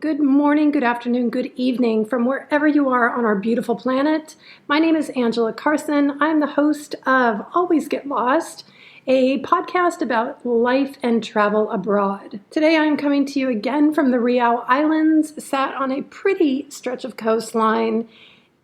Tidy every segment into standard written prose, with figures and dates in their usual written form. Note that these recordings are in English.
Good morning, good afternoon, good evening from wherever you are on our beautiful planet. My name is Angela Carson. I'm the host of Always Get Lost, a podcast about life and travel abroad. Today I'm coming to you again from the Riau Islands, sat on a pretty stretch of coastline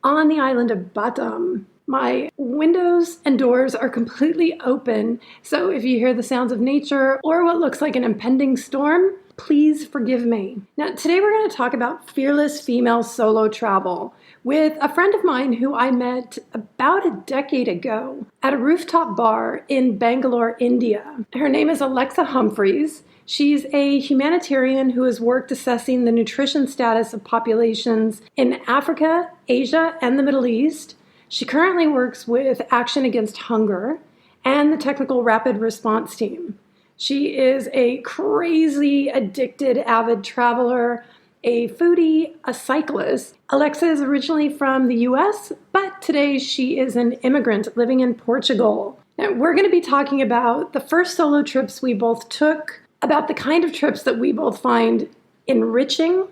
on the island of Batam. My windows and doors are completely open, so if you hear the sounds of nature or what looks like an impending storm, please forgive me. Now, today we're going to talk about fearless female solo travel with a friend of mine who I met about a decade ago at a rooftop bar in Bangalore, India. Her name is Alexa Humphreys. She's a humanitarian who has worked assessing the nutrition status of populations in Africa, Asia, and the Middle East. She currently works with Action Against Hunger and the Technical Rapid Response Team. She is a crazy, addicted, avid traveler, a foodie, a cyclist. Alexa is originally from the US, but today she is an immigrant living in Portugal. Now, we're going to be talking about the first solo trips we both took, about the kind of trips that we both find enriching.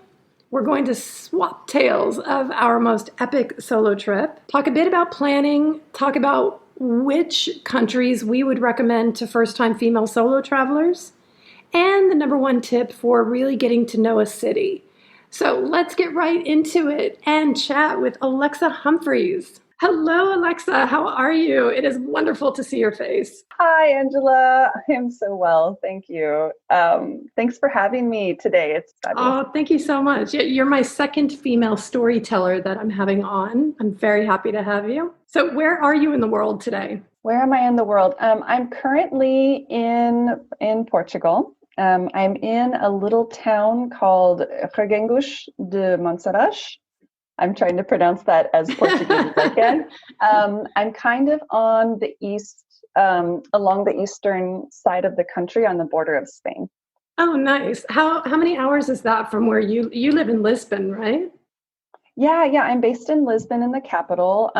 We're going to swap tales of our most epic solo trip, talk a bit about planning, talk about which countries we would recommend to first-time female solo travelers, and the number one tip for really getting to know a city. So let's get right into it and chat with Alexa Humphreys. Hello, Alexa. How are you? It is wonderful to see your face. Hi, Angela. I am so well. Thank you. Thanks for having me today. It's fabulous. Oh, thank you so much. You're my second female storyteller that I'm having on. I'm very happy to have you. So where are you in the world today? Where am I in the world? I'm currently in Portugal. I'm in a little town called Reguengos de Monsaraz. I'm trying to pronounce that as Portuguese as I can. I'm kind of on the east, along the eastern side of the country on the border of Spain. Oh, nice. How many hours is that from where you live in Lisbon, right? Yeah. I'm based in Lisbon, in the capital.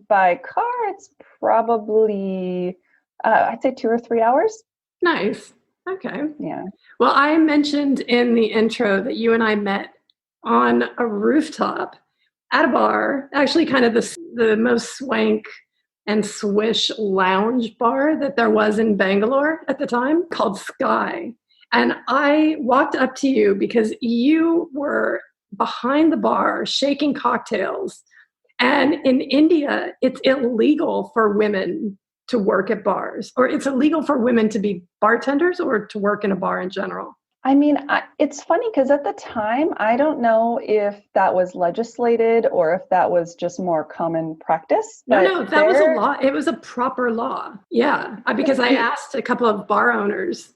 By car, it's probably, I'd say 2 or 3 hours. Nice. Okay. Yeah. Well, I mentioned in the intro that you and I met on a rooftop at a bar, actually kind of the most swank and swish lounge bar that there was in Bangalore at the time, called Sky. And I walked up to you because you were behind the bar shaking cocktails. And in India, it's illegal for women to work at bars, or it's illegal for women to be bartenders or to work in a bar in general. I mean, it's funny because at the time, I don't know if that was legislated or if that was just more common practice. No, that was a law. It was a proper law. Yeah, because I asked a couple of bar owners,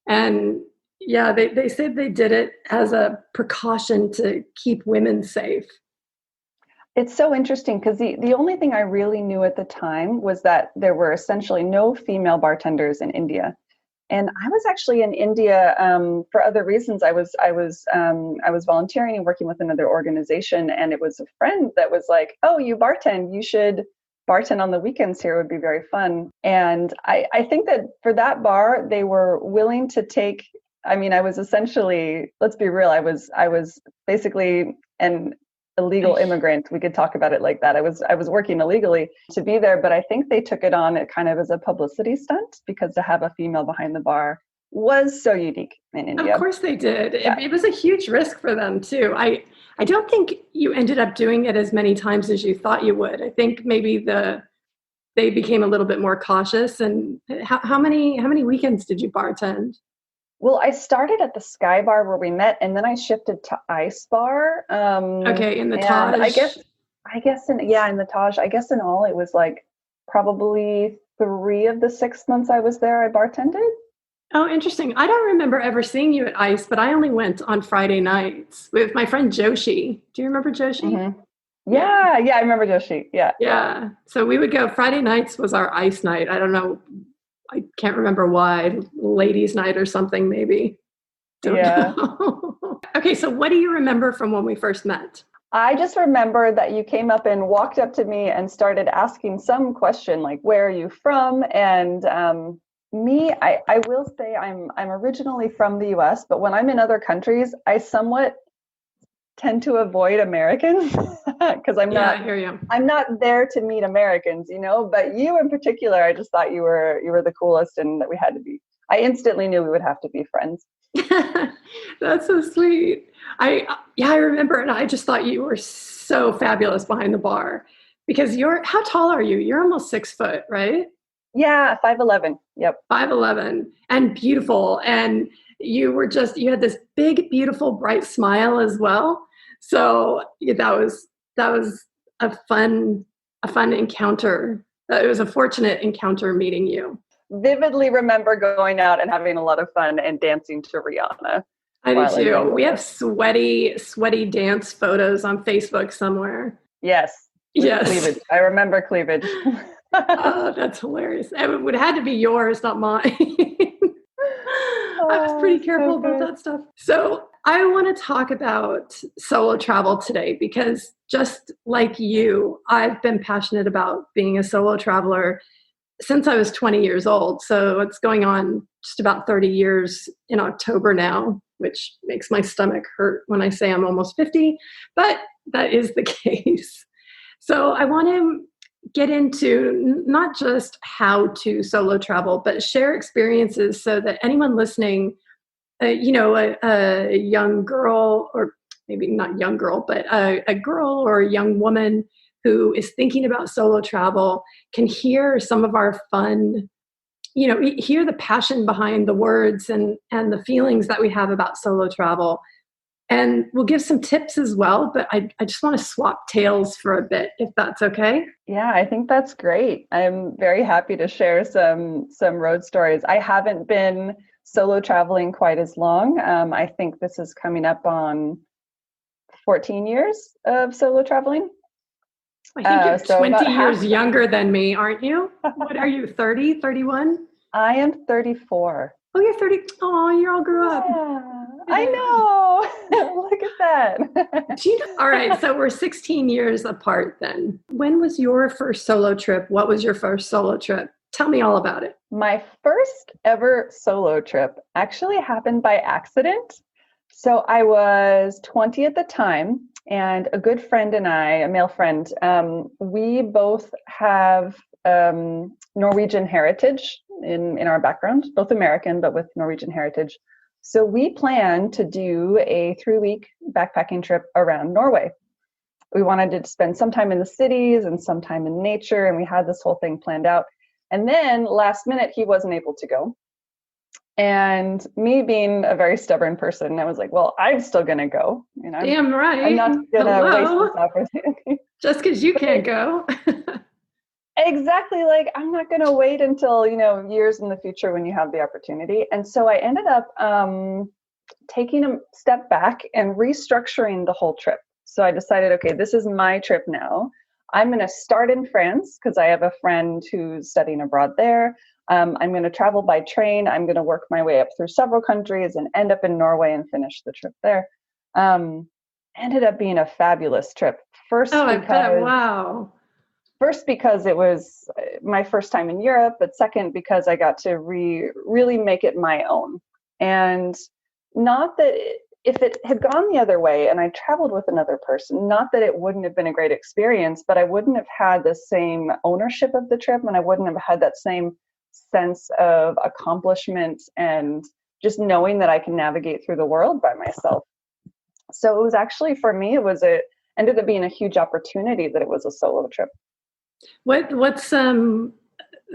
and yeah, they said they did it as a precaution to keep women safe. It's so interesting because the only thing I really knew at the time was that there were essentially no female bartenders in India. And I was actually in India for other reasons. I was volunteering and working with another organization, and it was a friend that was like, "Oh, you bartend? You should bartend on the weekends here. It would be very fun." And I think that for that bar, they were willing to take. I mean, I was essentially, let's be real, I was basically an illegal immigrant. We could talk about it like that. I was working illegally to be there, but I think they took it on kind of as a publicity stunt because to have a female behind the bar was so unique in India. Of course they did. Yeah. It was a huge risk for them too. I don't think you ended up doing it as many times as you thought you would. I think maybe they became a little bit more cautious. And how many weekends did you bartend? Well, I started at the Sky Bar where we met, and then I shifted to Ice Bar. Okay, in the Taj. I guess in the Taj. I guess in all it was like probably 3 of the 6 months I was there, I bartended. Oh, interesting. I don't remember ever seeing you at Ice, but I only went on Friday nights with my friend Joshi. Do you remember Joshi? Mm-hmm. Yeah, I remember Joshi. Yeah. Yeah. So we would go, Friday nights was our Ice night. I don't know. I can't remember why, ladies' night or something, maybe. Don't know. Okay, so what do you remember from when we first met? I just remember that you came up and walked up to me and started asking some question like, where are you from? And I will say I'm originally from the US, but when I'm in other countries, I somewhat tend to avoid Americans because I hear you. I'm not there to meet Americans, but you in particular, I just thought you were the coolest and that we had to be. I instantly knew we would have to be friends. That's so sweet. I remember, and I just thought you were so fabulous behind the bar because how tall are you? You're almost 6 foot, right? Yeah, 5'11". Yep. 5'11", and beautiful. And you had this big, beautiful, bright smile as well. So that was a fun encounter. It was a fortunate encounter meeting you. Vividly remember going out and having a lot of fun and dancing to Rihanna. I do too. We have sweaty dance photos on Facebook somewhere. Yes. Yes. Cleavage. I remember cleavage. Oh, that's hilarious. It would have had to be yours, not mine. I was pretty careful about that stuff. So I want to talk about solo travel today because just like you, I've been passionate about being a solo traveler since I was 20 years old. So it's going on just about 30 years in October now, which makes my stomach hurt when I say I'm almost 50, but that is the case. So I want to get into not just how to solo travel, but share experiences so that anyone listening, a young girl, or maybe not young girl, but a girl or a young woman who is thinking about solo travel can hear some of our fun, hear the passion behind the words and the feelings that we have about solo travel. And we'll give some tips as well, but I just want to swap tales for a bit, if that's okay. Yeah, I think that's great. I'm very happy to share some road stories. I haven't been solo traveling quite as long. I think this is coming up on 14 years of solo traveling. I think you're 20 years younger than me, aren't you? What are you, 30, 31? I am 34. Oh, you're 30. Oh, you all grew up. Yeah, I know. Look at that. All right, so we're 16 years apart then. When was your first solo trip? What was your first solo trip? Tell me all about it. My first ever solo trip actually happened by accident. So I was 20 at the time, and a good friend and I, a male friend, we both have Norwegian heritage in our background, both American, but with Norwegian heritage. So we planned to do a 3-week backpacking trip around Norway. We wanted to spend some time in the cities and some time in nature, and we had this whole thing planned out. And then last minute, he wasn't able to go. And me being a very stubborn person, I was like, well, I'm still going to go. Damn right. I'm not going to waste this opportunity. Just because you can't go. Exactly. Like, I'm not going to wait until, years in the future when you have the opportunity. And so I ended up taking a step back and restructuring the whole trip. So I decided, okay, this is my trip now. I'm going to start in France because I have a friend who's studying abroad there. I'm going to travel by train. I'm going to work my way up through several countries and end up in Norway and finish the trip there. Ended up being a fabulous trip. I bet. Wow. First, because it was my first time in Europe, but second, because I got to really make it my own. And not that if it had gone the other way and I traveled with another person, not that it wouldn't have been a great experience, but I wouldn't have had the same ownership of the trip, and I wouldn't have had that same sense of accomplishment and just knowing that I can navigate through the world by myself. So it was actually, for me, it ended up being a huge opportunity that it was a solo trip. What's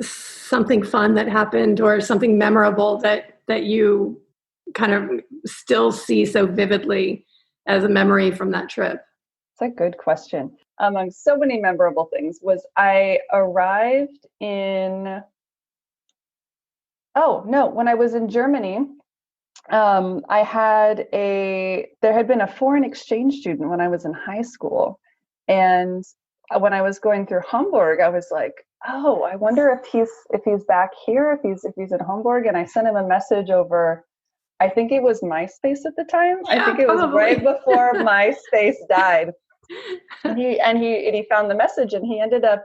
something fun that happened or something memorable that you kind of still see so vividly as a memory from that trip? It's a good question. Among so many memorable things was I arrived when I was in Germany, there had been a foreign exchange student when I was in high school. And when I was going through Hamburg, I was like, oh, I wonder if he's back here, if he's in Hamburg. And I sent him a message over, I think it was MySpace at the time. Yeah, I think it was right before MySpace died. And he found the message, and he ended up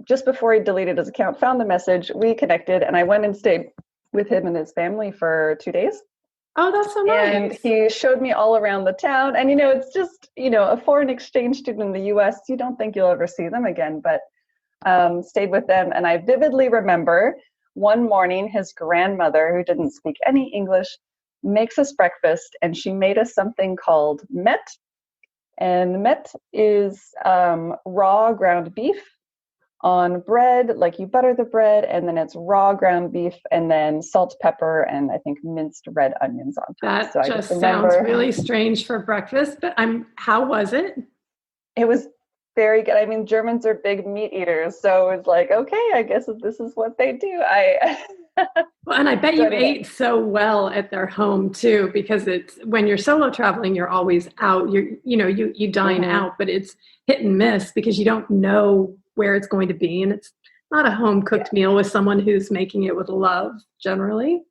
just before he deleted his account, found the message, we connected, and I went and stayed with him and his family for 2 days. Oh, that's so And nice. he showed me all around the town. And, it's just, a foreign exchange student in the US, you don't think you'll ever see them again, but stayed with them. And I vividly remember one morning, his grandmother, who didn't speak any English, makes us breakfast, and she made us something called met. And met is raw ground beef on bread, like you butter the bread, and then it's raw ground beef, and then salt, pepper, and I think minced red onions on top. So That I just just sounds remember really strange for breakfast, but how was it? it was very good. I mean, Germans are big meat eaters, so it's like, okay, I guess this is what they do. Well, and I bet So you anyway, ate so well at their home too, because it's when you're solo traveling, you're always out. You dine mhm. out, but it's hit and miss because you don't know where it's going to be, and it's not a home Yeah. cooked meal with someone who's making it with love generally.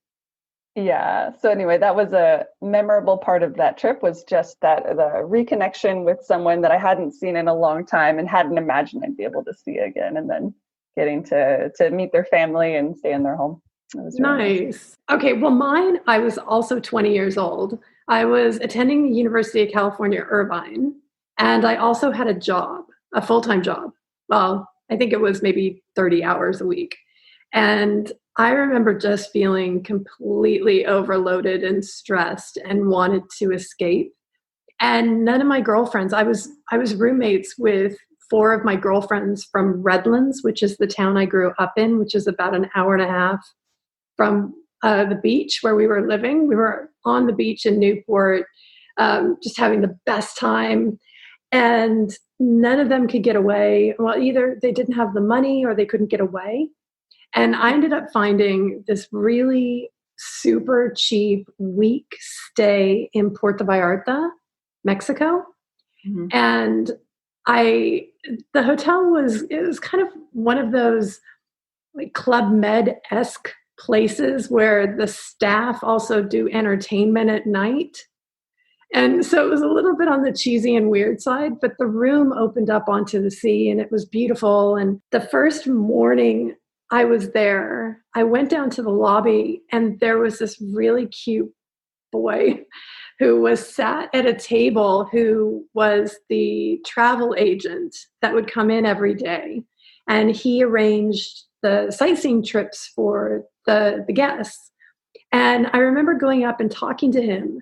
Yeah. So anyway, that was a memorable part of that trip, was just that the reconnection with someone that I hadn't seen in a long time and hadn't imagined I'd be able to see again, and then getting to meet their family and stay in their home. It was really nice. Nice. Okay, well, I was also 20 years old. I was attending the University of California, Irvine, and I also had a job, a full time job. Well, I think it was maybe 30 hours a week. And I remember just feeling completely overloaded and stressed and wanted to escape. And none of my girlfriends, I was roommates with four of my girlfriends from Redlands, which is the town I grew up in, which is about an hour and a half from the beach where we were living. We were on the beach in Newport, just having the best time. And none of them could get away. Well, either they didn't have the money or they couldn't get away. And I ended up finding this really super cheap week stay in Puerto Vallarta, Mexico. Mhm. And I, the hotel it was kind of one of those like Club Med-esque places where the staff also do entertainment at night. And so it was a little bit on the cheesy and weird side, but the room opened up onto the sea and it was beautiful. And the first morning I was there, I went down to the lobby and there was this really cute boy who was sat at a table who was the travel agent that would come in every day. And he arranged the sightseeing trips for the guests. And I remember going up and talking to him.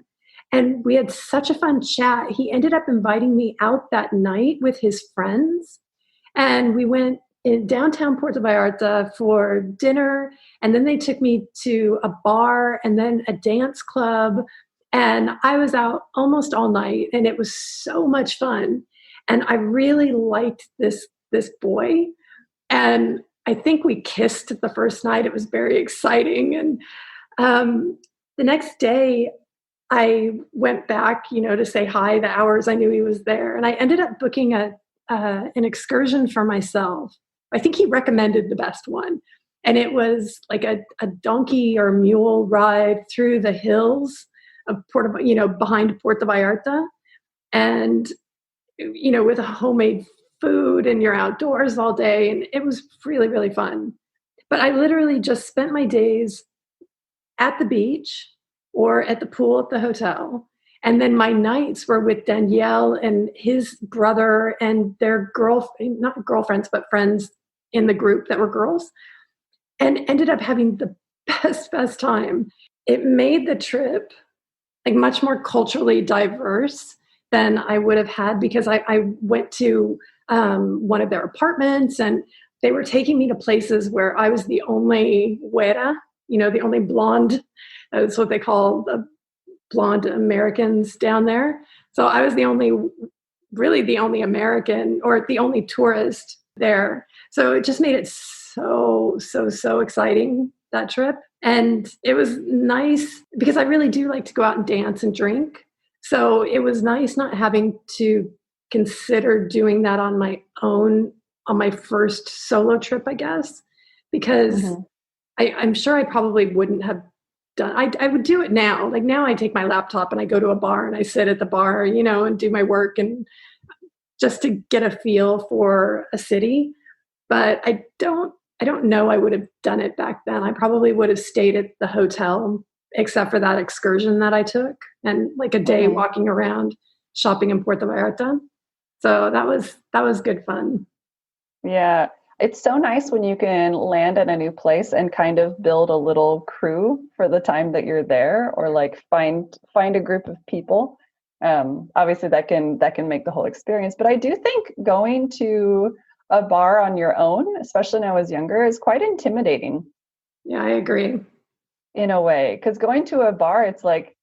And we had such a fun chat. He ended up inviting me out that night with his friends. And we went in downtown Puerto Vallarta for dinner. And then they took me to a bar and then a dance club. And I was out almost all night. And it was so much fun. And I really liked this boy. And I think we kissed the first night. It was very exciting. And the next day, I went back, to say hi the hours I knew he was there. And I ended up booking an excursion for myself. I think he recommended the best one. And it was like a donkey or mule ride through the hills of behind Puerto Vallarta. And, with a homemade food and you're outdoors all day. And it was really, really fun. But I literally just spent my days at the beach or at the pool at the hotel. And then my nights were with Danielle and his brother and their not girlfriends, but friends in the group that were girls, and ended up having the best time. It made the trip like much more culturally diverse than I would have had because I went to one of their apartments and they were taking me to places where I was the only güera, the only blonde. That's what they call the blonde Americans down there. So I was really the only American or the only tourist there. So it just made it so exciting, that trip. And it was nice because I really do like to go out and dance and drink. So it was nice not having to consider doing that on my own on my first solo trip, I guess, because Mhm. I'm sure I probably wouldn't have done. I would do it now. Like now, I take my laptop and I go to a bar and I sit at the bar, and do my work and just to get a feel for a city. But I don't know I would have done it back then. I probably would have stayed at the hotel except for that excursion that I took and like a day walking around shopping in Puerto Vallarta. So that was good fun. Yeah. It's so nice when you can land in a new place and kind of build a little crew for the time that you're there, or like find a group of people. Obviously that can make the whole experience. But I do think going to a bar on your own, especially when I was younger, is quite intimidating. Yeah, I agree. In a way, because going to a bar, it's like,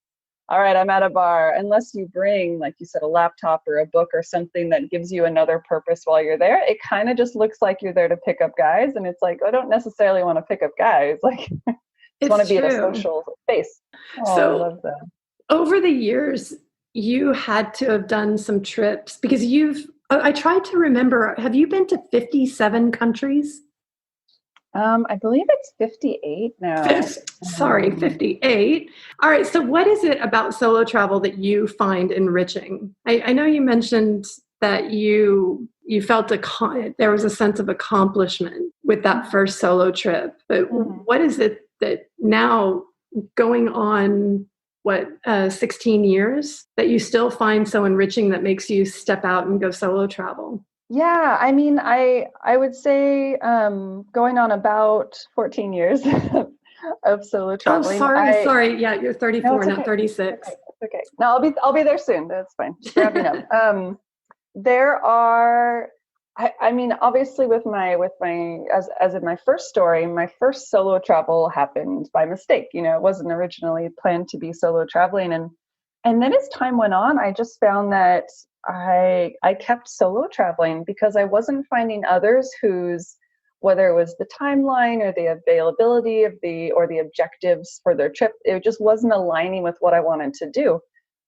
all right, I'm at a bar, unless you bring, like you said, a laptop or a book or something that gives you another purpose while you're there. It kind of just looks like you're there to pick up guys. And it's like, I don't necessarily want to pick up guys. Like, I just want to be at a social space. Oh, so I love that. Over the years, you had to have done some trips because I tried to remember, have you been to 57 countries? I believe it's 58 now. Sorry, 58. All right. So what is it about solo travel that you find enriching? I know you mentioned that you felt there was a sense of accomplishment with that first solo trip, but what is it that now going on 16 years that you still find so enriching that makes you step out and go solo travel? Yeah, I mean, I would say going on about 14 years of solo traveling. Oh, sorry. Yeah, you're 34, no, not 36. Okay. No, I'll be there soon. That's fine. Wrapping up. There are, I mean, obviously with my as in my first story, my first solo travel happened by mistake. You know, it wasn't originally planned to be solo traveling, and then as time went on, I just found that I kept solo traveling because I wasn't finding others whose, whether it was the timeline or the availability of the objectives for their trip, it just wasn't aligning with what I wanted to do.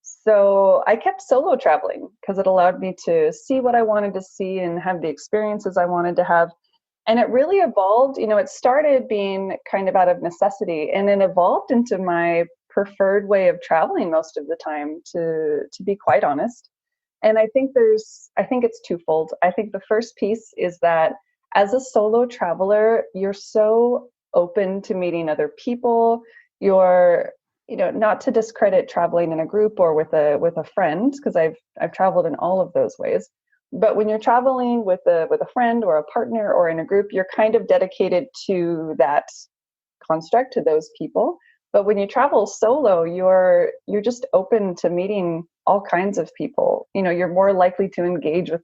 So I kept solo traveling because it allowed me to see what I wanted to see and have the experiences I wanted to have. And it really evolved. You know, it started being kind of out of necessity and then evolved into my preferred way of traveling most of the time, to be quite honest. And I think it's twofold. I think the first piece is that as a solo traveler, you're so open to meeting other people. You're, you know, not to discredit traveling in a group or with a friend, because I've traveled in all of those ways. But when you're traveling with a friend or a partner or in a group, you're kind of dedicated to that construct, to those people. But when you travel solo, you're just open to meeting all kinds of people. You know, you're more likely to engage with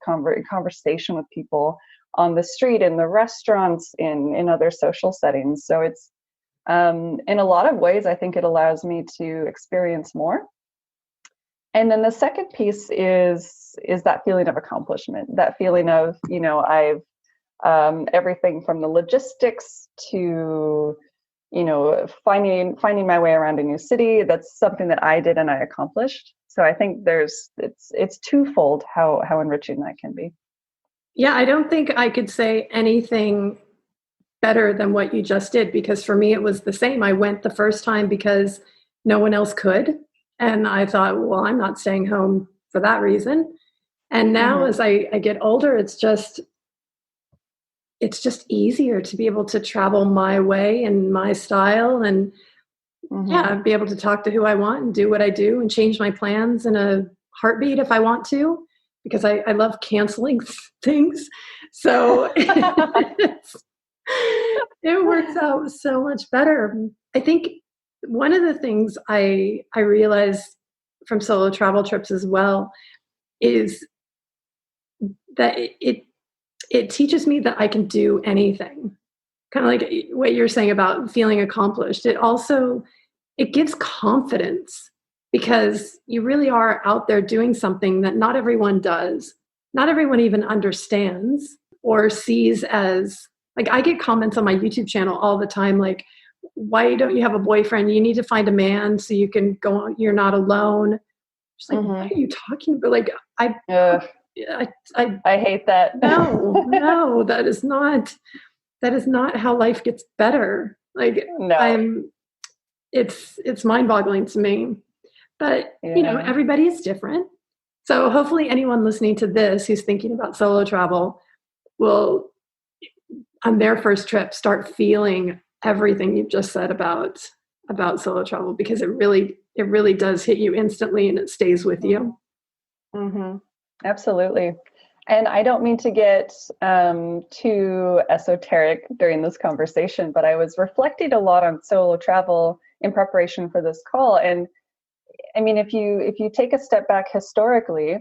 conversation with people on the street, in the restaurants, in other social settings. So it's in a lot of ways, I think it allows me to experience more. And then the second piece is that feeling of accomplishment, that feeling of, you know, I've everything from the logistics to, you know, finding my way around a new city. That's something that I did and I accomplished. So I think it's twofold how enriching that can be. Yeah, I don't think I could say anything better than what you just did, because for me it was the same. I went the first time because no one else could, and I thought, well, I'm not staying home for that reason. And now as I get older, it's just easier to be able to travel my way and my style, and be able to talk to who I want and do what I do and change my plans in a heartbeat if I want to, because I love canceling things. So it works out so much better. I think one of the things I realized from solo travel trips as well is that it teaches me that I can do anything. Kind of like what you're saying about feeling accomplished. It gives confidence, because you really are out there doing something that not everyone does. Not everyone even understands or sees as, like, I get comments on my YouTube channel all the time, like, why don't you have a boyfriend? You need to find a man so you can go on, you're not alone. Just like, what are you talking about? Like, I hate that. No, that is not how life gets better. Like, no. It's mind-boggling to me. But you know, everybody is different. So hopefully anyone listening to this who's thinking about solo travel will, on their first trip, start feeling everything you've just said about about solo travel because it really does hit you instantly and it stays with you. Mm-hmm. Absolutely. And I don't mean to get too esoteric during this conversation, but I was reflecting a lot on solo travel in preparation for this call. And I mean, if you take a step back historically,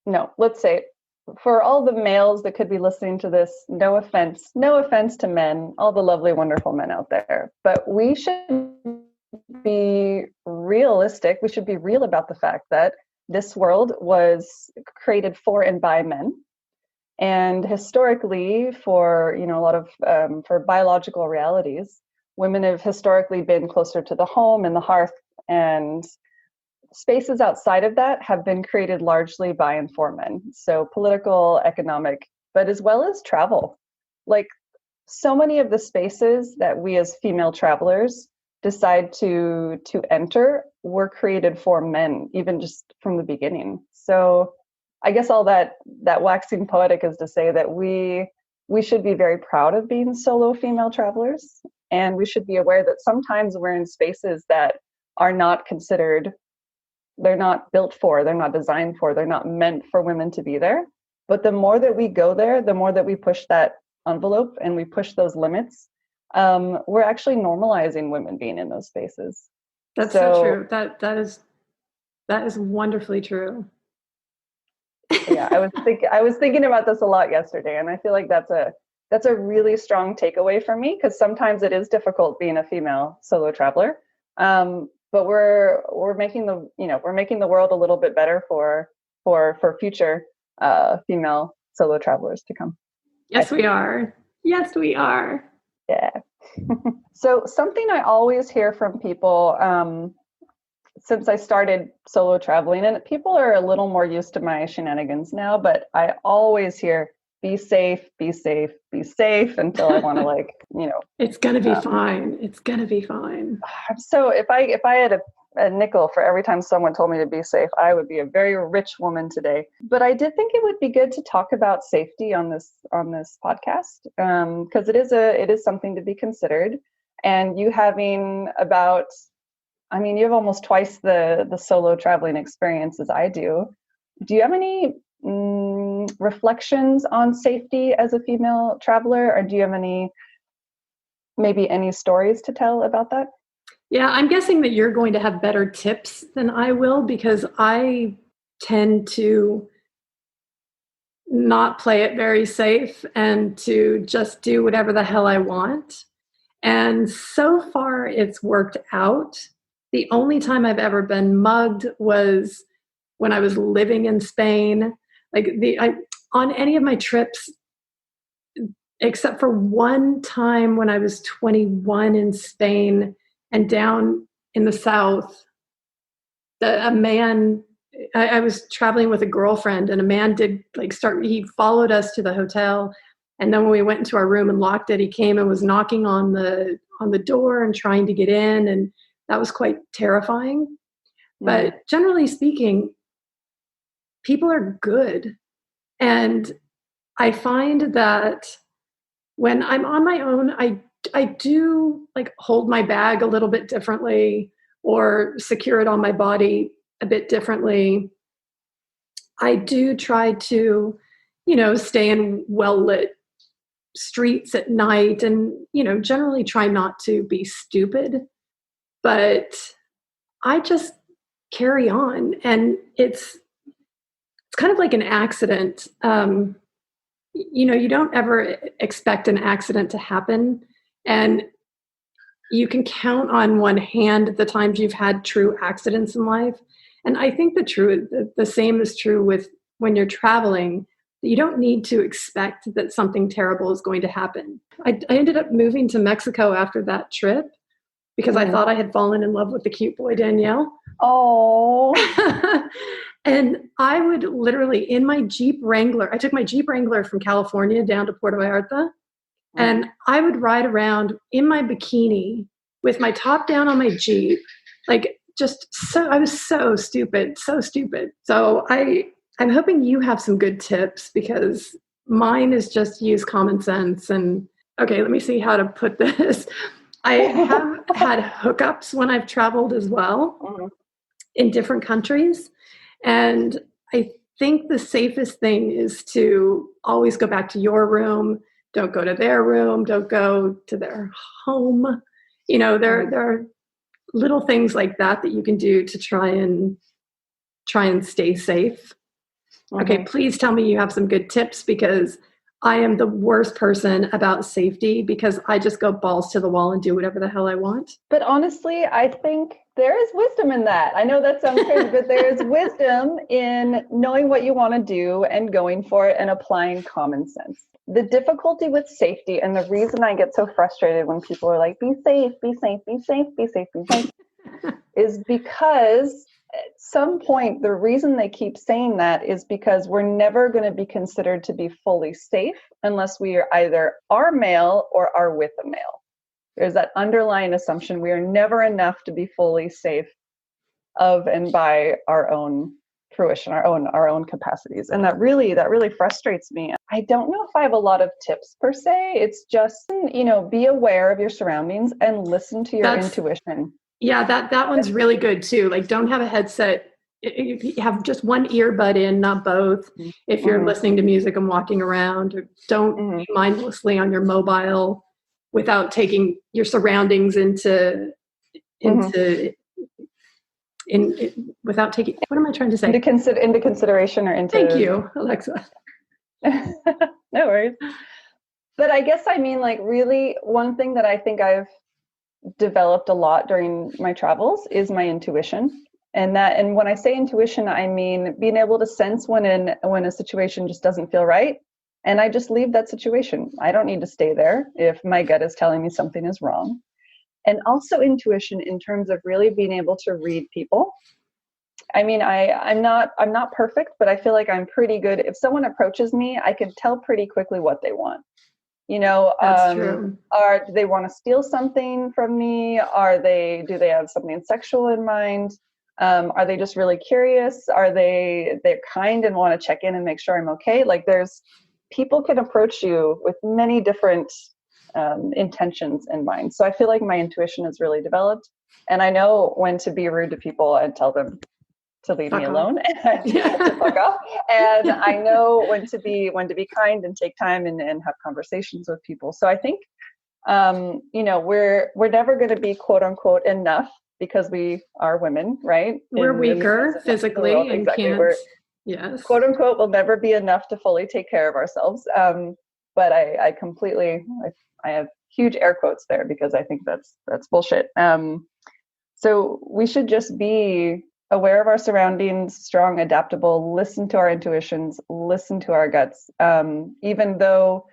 no, let's say for all the males that could be listening to this, no offense to men, all the lovely, wonderful men out there, but we should be realistic. We should be real about the fact that this world was created for and by men. And historically, for a lot of for biological realities, women have historically been closer to the home and the hearth, and spaces outside of that have been created largely by and for men. So political, economic, but as well as travel. Like so many of the spaces that we as female travelers decide to enter were created for men, even just from the beginning. So I guess all that waxing poetic is to say that we should be very proud of being solo female travelers, and we should be aware that sometimes we're in spaces that are not considered, they're not built for, they're not designed for, they're not meant for women to be there. But the more that we go there, the more that we push that envelope and we push those limits, we're actually normalizing women being in those spaces. That's so true. That is wonderfully true. Yeah, I was thinking about this a lot yesterday, and I feel like that's a really strong takeaway for me, because sometimes it is difficult being a female solo traveler. But we're making the world a little bit better for future female solo travelers to come. Yes, we are. Yes, we are. Yeah. So something I always hear from people since I started solo traveling, and people are a little more used to my shenanigans now, but I always hear, be safe, be safe, be safe, until I want to it's going to be fine. It's going to be fine. So if I had a nickel for every time someone told me to be safe, I would be a very rich woman today. But I did think it would be good to talk about safety on this podcast, because it is something to be considered. And you having you have almost twice the solo traveling experience as I do. Do you have any reflections on safety as a female traveler, or do you have any stories to tell about that? Yeah, I'm guessing that you're going to have better tips than I will, because I tend to not play it very safe and to just do whatever the hell I want. And so far it's worked out. The only time I've ever been mugged was when I was living in Spain. On any of my trips, except for one time when I was 21 in Spain and down in the south, I was traveling with a girlfriend, and a man he followed us to the hotel. And then when we went into our room and locked it, he came and was knocking on the door and trying to get in. And that was quite terrifying. But generally speaking, people are good. And I find that when I'm on my own, I do hold my bag a little bit differently or secure it on my body a bit differently. I do try to, stay in well-lit streets at night and, generally try not to be stupid. But I just carry on, and it's kind of like an accident. You don't ever expect an accident to happen, and you can count on one hand the times you've had true accidents in life. And I think the same is true with when you're traveling. You don't need to expect that something terrible is going to happen. I ended up moving to Mexico after that trip because I thought I had fallen in love with the cute boy Danielle. Oh. And I would literally, in my Jeep Wrangler, I took my Jeep Wrangler from California down to Puerto Vallarta, and I would ride around in my bikini with my top down on my Jeep, I was so stupid. So I'm hoping you have some good tips, because mine is just use common sense. And okay, let me see how to put this. I have had hookups when I've traveled as well in different countries. And I think the safest thing is to always go back to your room. Don't go to their room. Don't go to their home. You know, there are little things like that that you can do to try and stay safe. Okay, please tell me you have some good tips, because I am the worst person about safety because I just go balls to the wall and do whatever the hell I want. But honestly, I think there is wisdom in that. I know that sounds crazy, but there is wisdom in knowing what you want to do and going for it and applying common sense. The difficulty with safety, and the reason I get so frustrated when people are like, be safe, be safe, be safe, be safe, be safe, is because at some point, the reason they keep saying that is because we're never going to be considered to be fully safe unless we are either are male or are with a male. There's that underlying assumption we are never enough to be fully safe of and by our own fruition, our own capacities. And that really frustrates me. I don't know if I have a lot of tips per se. It's just, be aware of your surroundings and listen to your intuition. Yeah, that one's really good too. Like, don't have a headset. You have just one earbud in, not both. If you're listening to music and walking around, or don't be mindlessly on your mobile without taking your surroundings without taking, what am I trying to say? Into consideration or into. Thank you, Alexa. No worries. But I guess I mean, like, really, one thing that I think I've developed a lot during my travels is my intuition. And when I say intuition, I mean being able to sense when a situation just doesn't feel right, and I just leave that situation. I don't need to stay there if my gut is telling me something is wrong. And also intuition in terms of really being able to read people. I mean, I'm not perfect, but I feel like I'm pretty good. If someone approaches me, I can tell pretty quickly what they want. That's true. Do they want to steal something from me? Do they have something sexual in mind? Are they just really curious? They're kind and want to check in and make sure I'm okay? Like, people can approach you with many different intentions in mind. So I feel like my intuition is really developed, and I know when to be rude to people and tell them to leave me alone and to fuck off. And I know when to be kind and take time and have conversations with people. So I think, we're never going to be quote unquote enough because we are women, right? We're weaker physically and exactly. Yes. Quote unquote will never be enough to fully take care of ourselves. But I have huge air quotes there because I think that's bullshit. So we should just be aware of our surroundings, strong, adaptable, listen to our intuitions, listen to our guts. Even though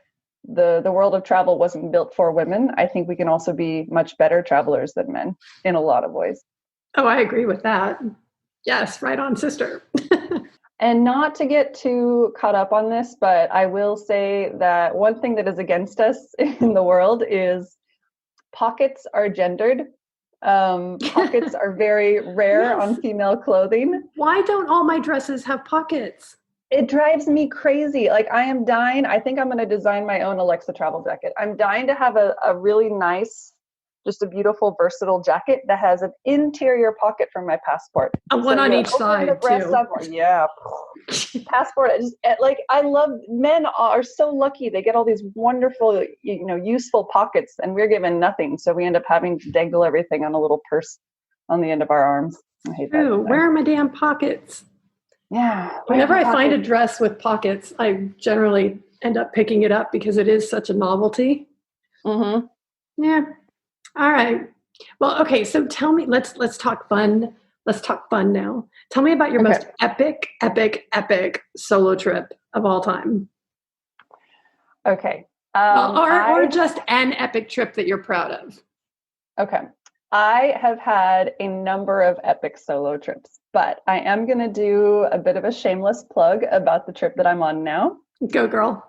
the world of travel wasn't built for women, I think we can also be much better travelers than men in a lot of ways. Oh, I agree with that. Yes, right on, sister. And not to get too caught up on this, but I will say that one thing that is against us in the world is pockets are gendered. Pockets are very rare on female clothing. Why don't all my dresses have pockets? It drives me crazy. Like, I am dying. I think I'm going to design my own Alexa travel jacket. I'm dying to have a really nice, just a beautiful, versatile jacket that has an interior pocket for my passport. One on each side, too. Yeah. Passport. I love, men are so lucky. They get all these wonderful, useful pockets, and we're given nothing. So we end up having to dangle everything on a little purse on the end of our arms. I hate that. Ooh, where are my damn pockets? Yeah. Whenever I find a dress with pockets, I generally end up picking it up because it is such a novelty. Mm-hmm. Yeah. All right. Well, okay. So tell me, let's talk fun. Let's talk fun now. Tell me about your most epic solo trip of all time. Okay. Or just an epic trip that you're proud of. Okay. I have had a number of epic solo trips, but I am going to do a bit of a shameless plug about the trip that I'm on now. Go, girl.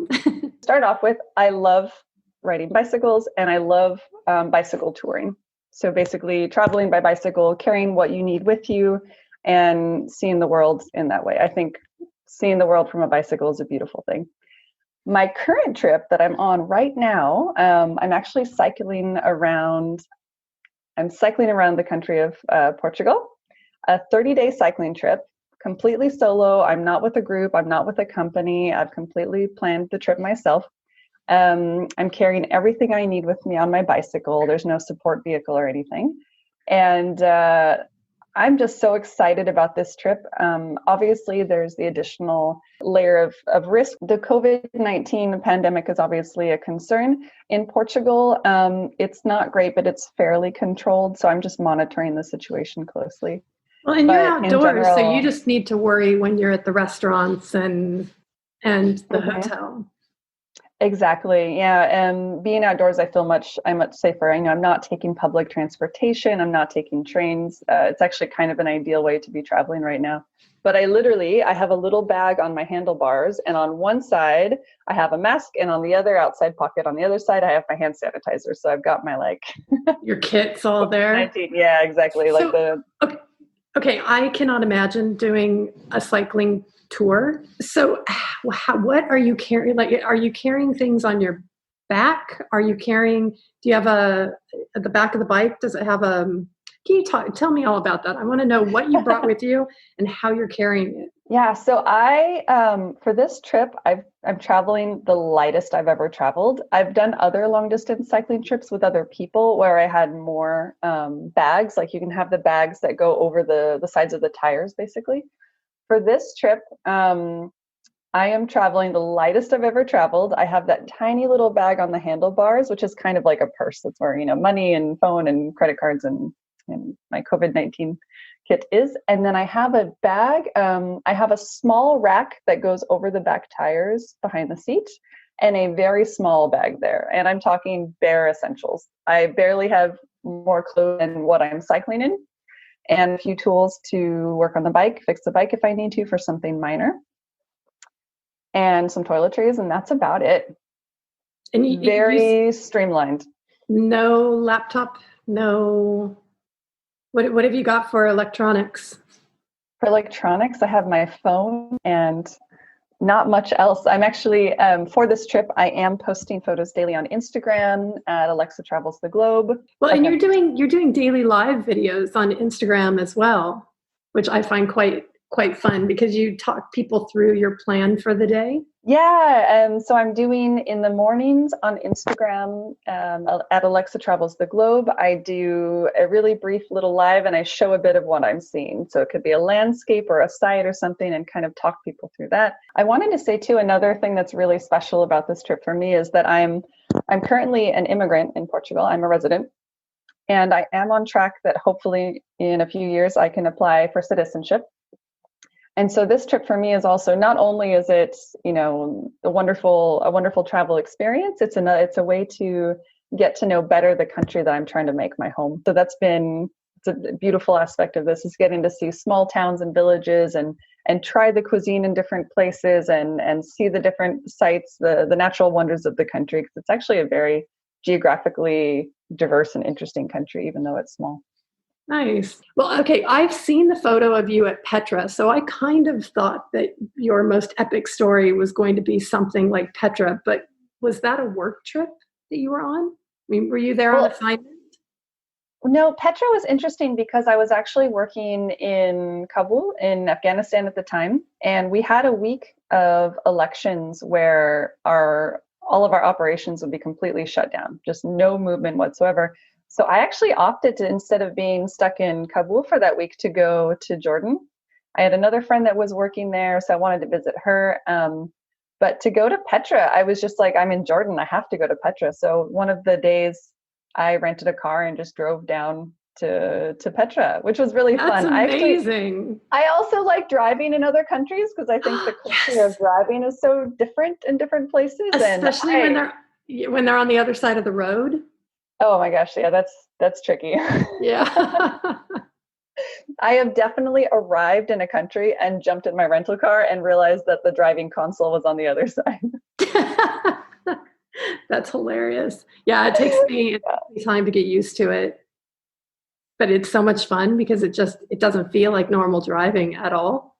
Start off with, I love riding bicycles and I love bicycle touring. So basically traveling by bicycle, carrying what you need with you and seeing the world in that way. I think seeing the world from a bicycle is a beautiful thing. My current trip that I'm on right now, I'm actually cycling around. I'm cycling around the country of Portugal, a 30-day cycling trip, completely solo. I'm not with a group. I'm not with a company. I've completely planned the trip myself. I'm carrying everything I need with me on my bicycle. There's no support vehicle or anything. And I'm just so excited about this trip. Obviously, there's the additional layer of risk. The COVID-19 pandemic is obviously a concern. In Portugal, it's not great, but it's fairly controlled. So I'm just monitoring the situation closely. Well, and you're But in outdoors, so you general, just need to worry when you're at the restaurants and the hotel. exactly. Yeah. And being outdoors, I'm much safer. I know I'm not taking public transportation. I'm not taking trains. It's actually kind of an ideal way to be traveling right now. But I have a little bag on my handlebars, and on one side I have a mask, and on the other outside pocket, on the other side, I have my hand sanitizer. So I've got my your kit's all there. 19. Yeah, exactly. So, okay. I cannot imagine doing a cycling tour. So what are you carrying? Like, are you carrying things on your back? Do you have at the back of the bike, does it have can you tell me all about that? I want to know what you brought with you and how you're carrying it. Yeah, so for this trip, I'm traveling the lightest I've ever traveled. I've done other long distance cycling trips with other people where I had more bags. Like you can have the bags that go over the sides of the tires, basically. For this trip, I am traveling the lightest I've ever traveled. I have that tiny little bag on the handlebars, which is kind of like a purse. That's where, money and phone and credit cards and my COVID-19 kit is. And then I have a bag. I have a small rack that goes over the back tires behind the seat and a very small bag there. And I'm talking bare essentials. I barely have more clothes than what I'm cycling in, and a few tools to work on the bike, fix the bike if I need to for something minor, and some toiletries, and that's about it. And very streamlined. No laptop, no. What have you got for electronics? For electronics, I have my phone and not much else. I'm actually, for this trip, I am posting photos daily on Instagram at Alexa Travels the Globe. Well, and you're doing daily live videos on Instagram as well, which I find quite fun because you talk people through your plan for the day. Yeah, so I'm doing in the mornings on Instagram at Alexa Travels the Globe. I do a really brief little live and I show a bit of what I'm seeing. So it could be a landscape or a site or something and kind of talk people through that. I wanted to say too, another thing that's really special about this trip for me is that I'm currently an immigrant in Portugal. I'm a resident. And I am on track that hopefully in a few years I can apply for citizenship. And so this trip for me is also, not only is it, a wonderful travel experience, it's a way to get to know better the country that I'm trying to make my home. So it's a beautiful aspect of this, is getting to see small towns and villages and try the cuisine in different places and see the different sites, the natural wonders of the country, because it's actually a very geographically diverse and interesting country, even though it's small. Nice. Well, okay, I've seen the photo of you at Petra, so I kind of thought that your most epic story was going to be something like Petra, but was that a work trip that you were on? I mean, were you there on assignment? No, Petra was interesting because I was actually working in Kabul in Afghanistan at the time, and we had a week of elections where all of our operations would be completely shut down, just no movement whatsoever. So I actually opted to, instead of being stuck in Kabul for that week, to go to Jordan. I had another friend that was working there, so I wanted to visit her. But to go to Petra, I was just like, I'm in Jordan, I have to go to Petra. So one of the days I rented a car and just drove down to Petra, which was really fun. That's amazing. I also like driving in other countries because I think the culture of driving is so different in different places. Especially when they're on the other side of the road. Oh my gosh, yeah, that's tricky. Yeah. I have definitely arrived in a country and jumped in my rental car and realized that the driving console was on the other side. That's hilarious. Yeah, it takes me time to get used to it. But it's so much fun because it doesn't feel like normal driving at all.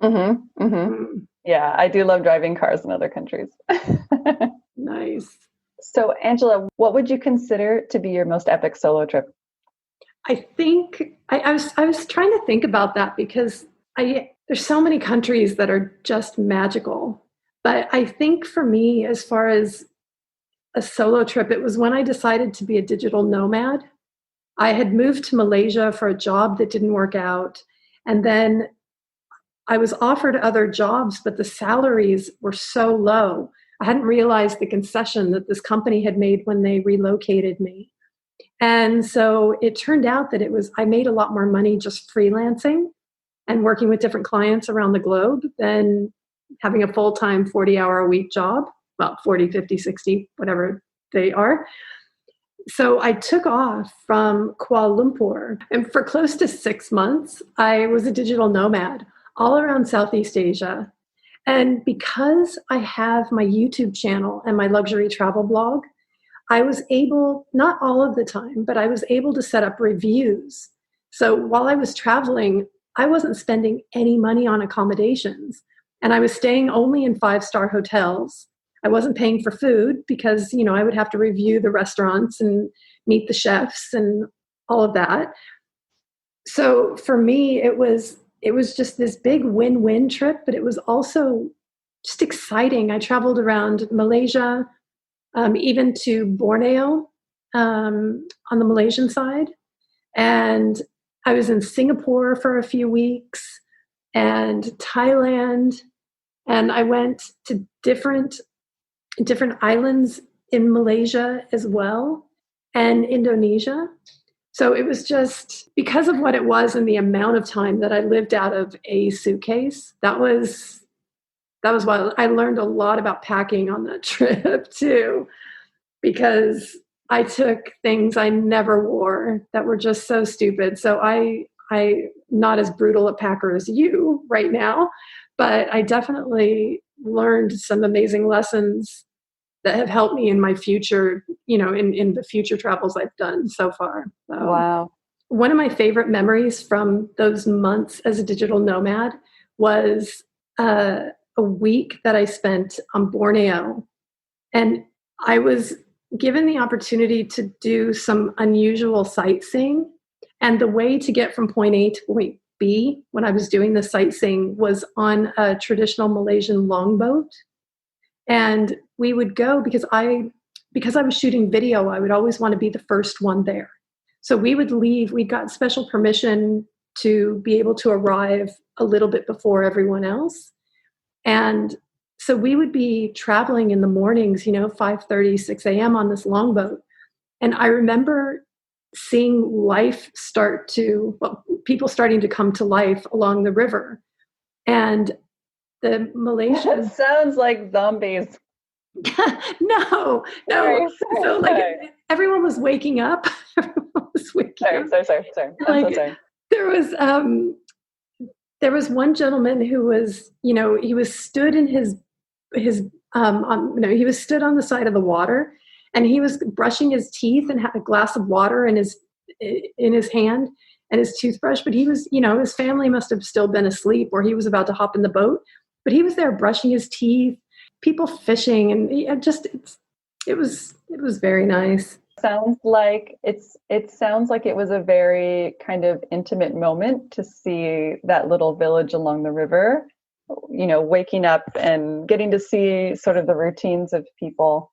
Mm-hmm. Mm-hmm. Yeah, I do love driving cars in other countries. Nice. So, Angela, what would you consider to be your most epic solo trip? I think I was trying to think about that because there's so many countries that are just magical. But I think for me, as far as a solo trip, it was when I decided to be a digital nomad. I had moved to Malaysia for a job that didn't work out. And then I was offered other jobs, but the salaries were so low. I hadn't realized the concession that this company had made when they relocated me. And so it turned out that I made a lot more money just freelancing and working with different clients around the globe than having a full-time 40-hour-a-week job. Well, 40, 50, 60, whatever they are. So I took off from Kuala Lumpur, and for close to 6 months, I was a digital nomad all around Southeast Asia. And because I have my YouTube channel and my luxury travel blog, I was able, not all of the time, but I was able to set up reviews. So while I was traveling, I wasn't spending any money on accommodations, and I was staying only in 5-star hotels. I wasn't paying for food because, I would have to review the restaurants and meet the chefs and all of that. So for me, it was just this big win-win trip, but it was also just exciting. I traveled around Malaysia, even to Borneo, on the Malaysian side. And I was in Singapore for a few weeks and Thailand. And I went to different islands in Malaysia as well, and Indonesia. So it was just because of what it was and the amount of time that I lived out of a suitcase. That was why I learned a lot about packing on that trip too, because I took things I never wore that were just so stupid. So I not as brutal a packer as you right now, but I definitely learned some amazing lessons that have helped me in my future, in the future travels I've done so far. So, Wow. one of my favorite memories from those months as a digital nomad was a week that I spent on Borneo. And I was given the opportunity to do some unusual sightseeing. And the way to get from point A to point B when I was doing the sightseeing was on a traditional Malaysian longboat. And we would go because I was shooting video, I would always want to be the first one there. So we would leave, we got special permission to be able to arrive a little bit before everyone else. And so we would be traveling in the mornings, 5:30, 6 a.m. on this longboat. And I remember seeing people starting to come to life along the river. And the Malaysian That sounds like zombies. no. So everyone was waking up. Everyone was waking up. Sorry. I'm so sorry. There was there was one gentleman who was, he was stood in he was stood on the side of the water, and he was brushing his teeth and had a glass of water in his hand and his toothbrush. But he was, his family must have still been asleep, or he was about to hop in the boat. But he was there brushing his teeth, people fishing, and it was very nice. It sounds like it was a very kind of intimate moment to see that little village along the river, waking up and getting to see sort of the routines of people.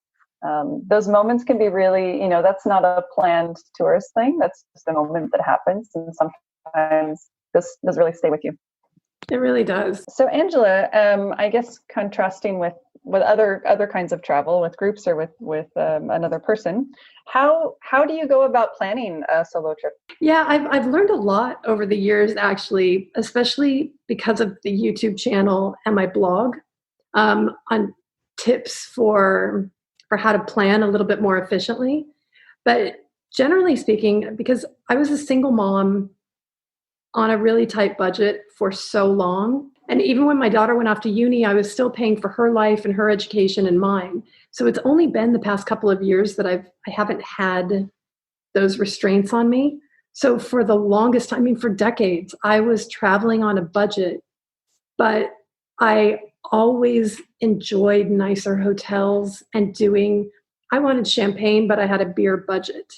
Those moments can be really, that's not a planned tourist thing. That's just a moment that happens. And sometimes this does really stay with you. It really does. So Angela, I guess contrasting with other kinds of travel, with groups or with another person, how do you go about planning a solo trip? Yeah, I've learned a lot over the years, actually, especially because of the YouTube channel and my blog, on tips for how to plan a little bit more efficiently. But generally speaking, because I was a single mom on a really tight budget for so long. And even when my daughter went off to uni, I was still paying for her life and her education and mine. So it's only been the past couple of years that I haven't had those restraints on me. So for the longest time, for decades, I was traveling on a budget, but I always enjoyed nicer hotels and I wanted champagne, but I had a beer budget.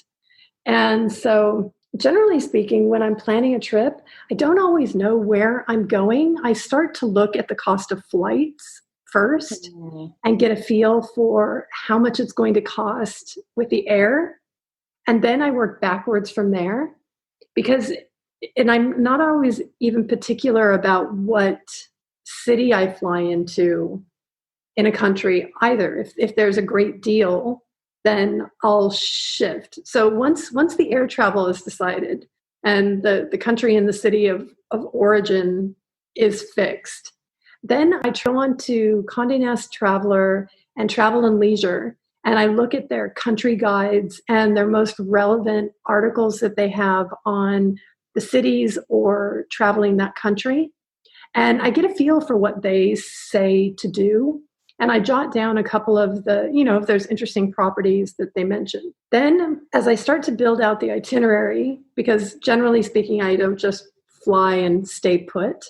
And so, generally speaking, when I'm planning a trip, I don't always know where I'm going. I start to look at the cost of flights first and get a feel for how much it's going to cost with the air. And then I work backwards from there because, and I'm not always even particular about what city I fly into in a country either. If there's a great deal, then I'll shift. So once the air travel is decided and the country and the city of origin is fixed, then I go on to Condé Nast Traveler and Travel and Leisure, and I look at their country guides and their most relevant articles that they have on the cities or traveling that country. And I get a feel for what they say to do. And I jot down a couple of if there's interesting properties that they mention. Then as I start to build out the itinerary, because generally speaking, I don't just fly and stay put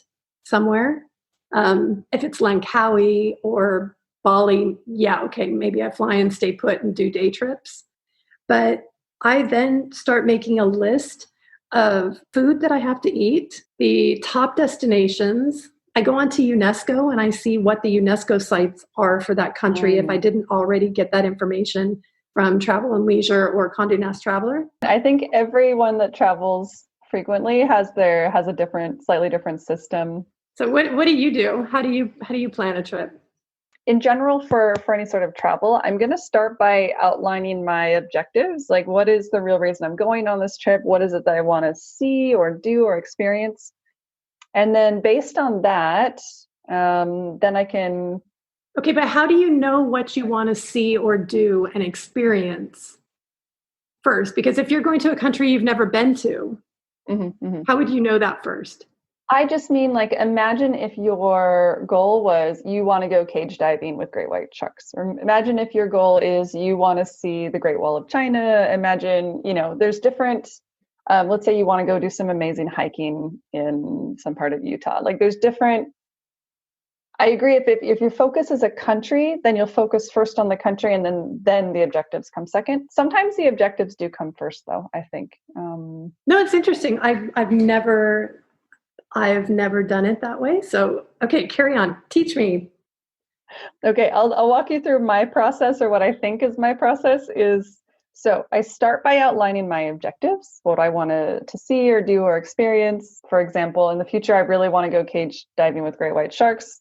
somewhere. If it's Langkawi or Bali, yeah, okay, maybe I fly and stay put and do day trips. But I then start making a list of food that I have to eat, the top destinations. I go onto UNESCO and I see what the UNESCO sites are for that country if I didn't already get that information from Travel and Leisure or Condé Nast Traveler. I think everyone that travels frequently has a slightly different system. So what do you do? How do you plan a trip? In general, for any sort of travel, I'm going to start by outlining my objectives. Like, what is the real reason I'm going on this trip? What is it that I want to see or do or experience? And then based on that, then I can... Okay, but how do you know what you want to see or do and experience first? Because if you're going to a country you've never been to, how would you know that first? I just mean, like, imagine if your goal was you want to go cage diving with great white sharks, or imagine if your goal is you want to see the Great Wall of China. Imagine, there's different, let's say you want to go do some amazing hiking in some part of Utah. Like, there's different, I agree. If your focus is a country, then you'll focus first on the country, and then the objectives come second. Sometimes the objectives do come first, though, I think. No, it's interesting. I've never done it that way. So, okay, carry on. Teach me. Okay, I'll walk you through my process, or what I think is my process is, so I start by outlining my objectives, what I want to see or do or experience. For example, in the future, I really want to go cage diving with great white sharks,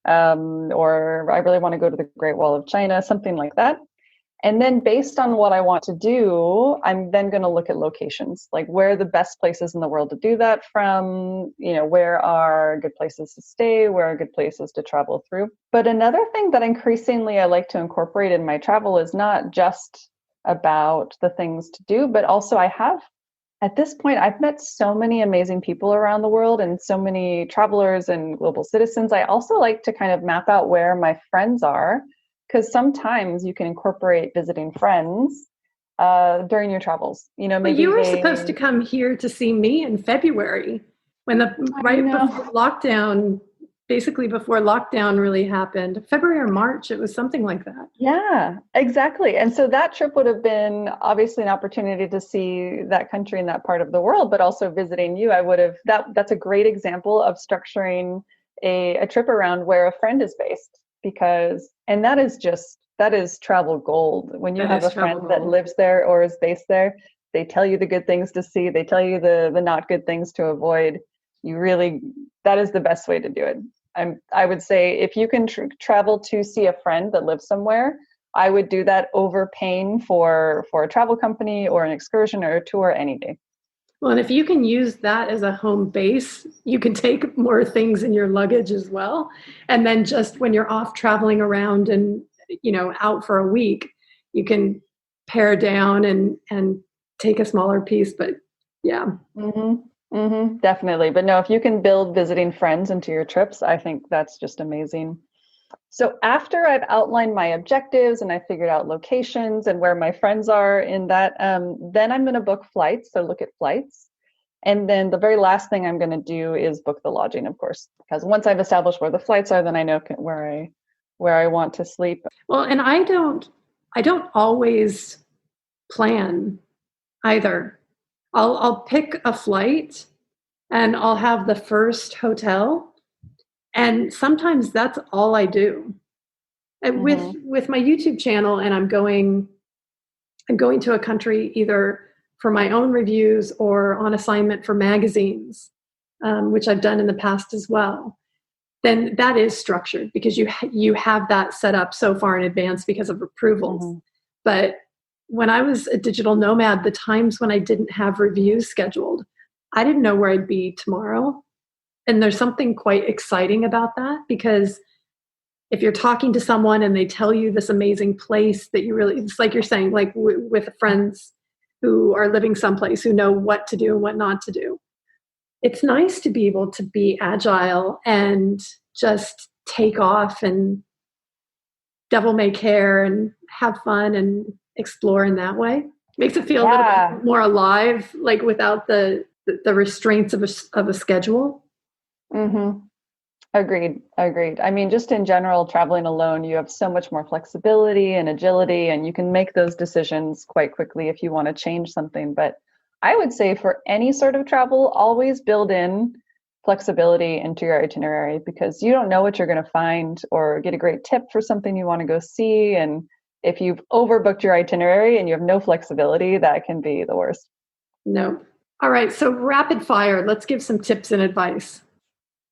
or I really want to go to the Great Wall of China, something like that. And then based on what I want to do, I'm then going to look at locations, like where are the best places in the world to do that from, where are good places to stay, where are good places to travel through. But another thing that increasingly I like to incorporate in my travel is not just about the things to do, but also at this point, I've met so many amazing people around the world and so many travelers and global citizens. I also like to kind of map out where my friends are, because sometimes you can incorporate visiting friends during your travels. Maybe you were supposed to come here to see me in February when before lockdown, basically before lockdown really happened. February or March, it was something like that. Yeah, exactly. And so that trip would have been obviously an opportunity to see that country and that part of the world, but also visiting you. That's a great example of structuring a trip around where a friend is based. And that is travel gold. When you have a friend that lives there or is based there, they tell you the good things to see, they tell you the not good things to avoid. That is the best way to do it. I would say if you can travel to see a friend that lives somewhere, I would do that over paying for a travel company or an excursion or a tour any day. Well, and if you can use that as a home base, you can take more things in your luggage as well. And then just when you're off traveling around and, out for a week, you can pare down and take a smaller piece. But yeah. Definitely. But no, if you can build visiting friends into your trips, I think that's just amazing. So after I've outlined my objectives and I figured out locations and where my friends are in that, then I'm going to book flights. So look at flights. And then the very last thing I'm going to do is book the lodging, of course, because once I've established where the flights are, then I know where I want to sleep. Well, and I don't always plan either. I'll pick a flight and I'll have the first hotel, and sometimes that's all I do. And with my YouTube channel, and I'm going to a country either for my own reviews or on assignment for magazines, which I've done in the past as well. Then that is structured because you have that set up so far in advance because of approvals. But when I was a digital nomad, the times when I didn't have reviews scheduled, I didn't know where I'd be tomorrow. And there's something quite exciting about that, because if you're talking to someone and they tell you this amazing place that you really, it's like you're saying, like with friends who are living someplace, who know what to do and what not to do. It's nice to be able to be agile and just take off and devil may care and have fun and explore in that way. Makes it feel a little bit more alive, like without the restraints of a schedule. Agreed. I mean, just in general, traveling alone, you have so much more flexibility and agility, and you can make those decisions quite quickly if you want to change something. But I would say for any sort of travel, always build in flexibility into your itinerary, because you don't know what you're going to find or get a great tip for something you want to go see. And if you've overbooked your itinerary and you have no flexibility, that can be the worst. No. All right. So rapid fire. Let's give some tips and advice.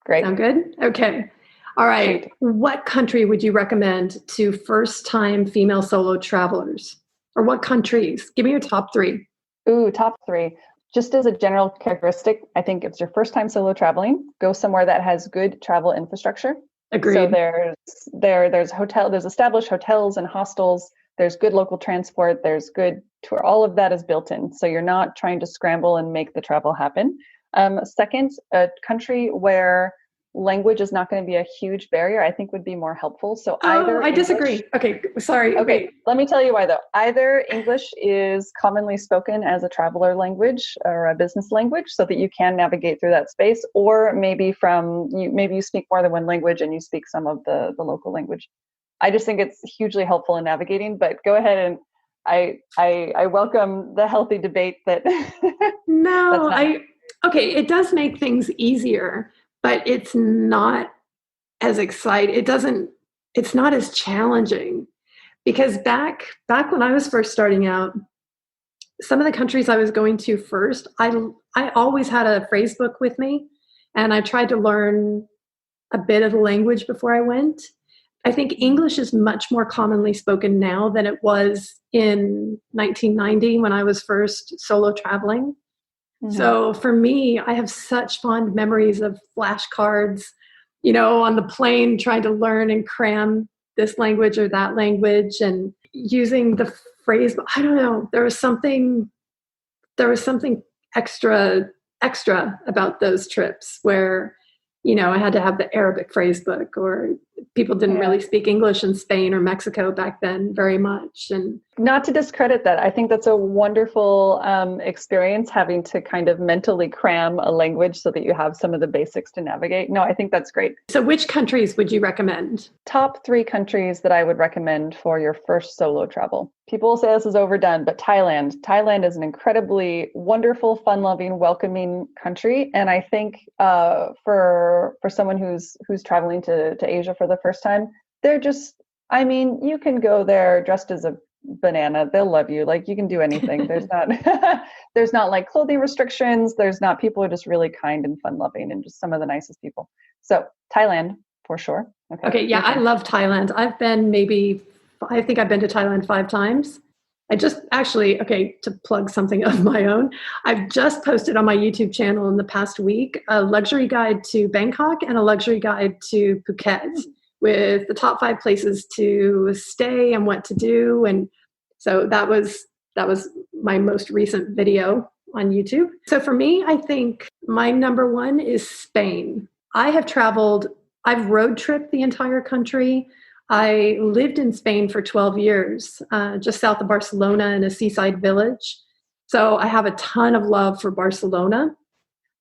Great. Sound good? Okay. All right. Great. What country would you recommend to first-time female solo travelers? Or what countries? Give me your top 3. Ooh, top 3. Just as a general characteristic, I think if it's your first time solo traveling, go somewhere that has good travel infrastructure. Agreed. So there's established hotels and hostels. There's good local transport. There's good tour. All of that is built in. So you're not trying to scramble and make the travel happen. Second, a country where language is not going to be a huge barrier, I think would be more helpful. So I disagree. Okay, sorry. Okay, let me tell you why though. Either English is commonly spoken as a traveler language or a business language so that you can navigate through that space, or maybe maybe you speak more than one language and you speak some of the local language. I just think it's hugely helpful in navigating, but go ahead and I welcome the healthy debate that okay, it does make things easier, but it's not as exciting. It's not as challenging, because back when I was first starting out, some of the countries I was going to first, I always had a phrase book with me, and I tried to learn a bit of the language before I went. I think English is much more commonly spoken now than it was in 1990 when I was first solo traveling. So for me, I have such fond memories of flashcards, on the plane, trying to learn and cram this language or that language and using the phrase. I don't know. There was something extra about those trips where, I had to have the Arabic phrase book, or people didn't really speak English in Spain or Mexico back then very much. And not to discredit that, I think that's a wonderful experience, having to kind of mentally cram a language so that you have some of the basics to navigate. No, I think that's great. So which countries would you recommend? Top 3 countries that I would recommend for your first solo travel. People will say this is overdone, but Thailand. Thailand is an incredibly wonderful, fun-loving, welcoming country. And I think for someone who's traveling to Asia for the first time, they're just, you can go there dressed as a banana. They'll love you. Like, you can do anything. There's not like clothing restrictions. People are just really kind and fun-loving and just some of the nicest people. So Thailand for sure. Okay. Yeah. I love Thailand. I think I've been to Thailand 5 times. I just to plug something of my own, I've just posted on my YouTube channel in the past week a luxury guide to Bangkok and a luxury guide to Phuket with the top 5 places to stay and what to do. And so that was my most recent video on YouTube. So for me, I think my number 1 is Spain. I've road tripped the entire country. I lived in Spain for 12 years, just south of Barcelona in a seaside village. So I have a ton of love for Barcelona.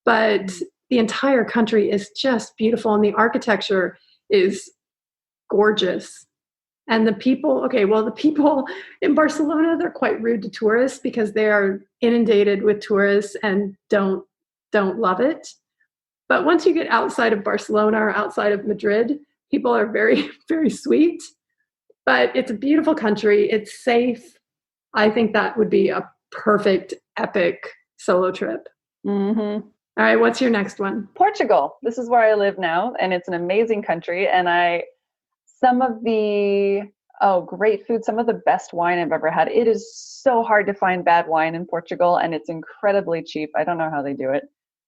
but the entire country is just beautiful, and the architecture is gorgeous. And the people, okay, well, the people in Barcelona, they're quite rude to tourists because they are inundated with tourists and don't love it. But once you get outside of Barcelona or outside of Madrid, people are very, very sweet. But it's a beautiful country. It's safe. I think that would be a perfect, epic solo trip. Mm-hmm. All right, what's your next one? Portugal. This is where I live now, and it's an amazing country. And some of the, great food, some of the best wine I've ever had. It is so hard to find bad wine in Portugal, and it's incredibly cheap. I don't know how they do it.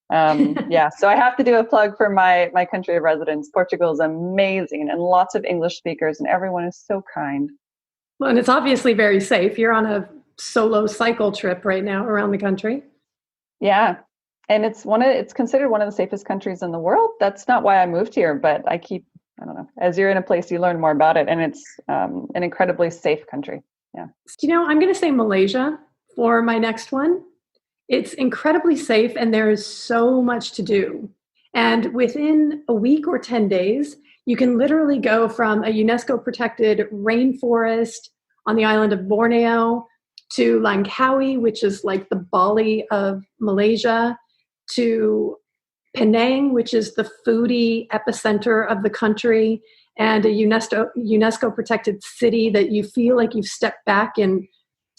So I have to do a plug for my country of residence. Portugal is amazing, and lots of English speakers, and everyone is so kind. Well, and it's obviously very safe. You're on a solo cycle trip right now around the country. Yeah. And it's considered one of the safest countries in the world. That's not why I moved here, but I don't know, as you're in a place, you learn more about it, and it's an incredibly safe country. Yeah. I'm going to say Malaysia for my next one. It's incredibly safe, and there is so much to do. And within a week or 10 days, you can literally go from a UNESCO protected rainforest on the island of Borneo to Langkawi, which is like the Bali of Malaysia, to Penang, which is the foodie epicenter of the country, and a UNESCO protected city that you feel like you've stepped back in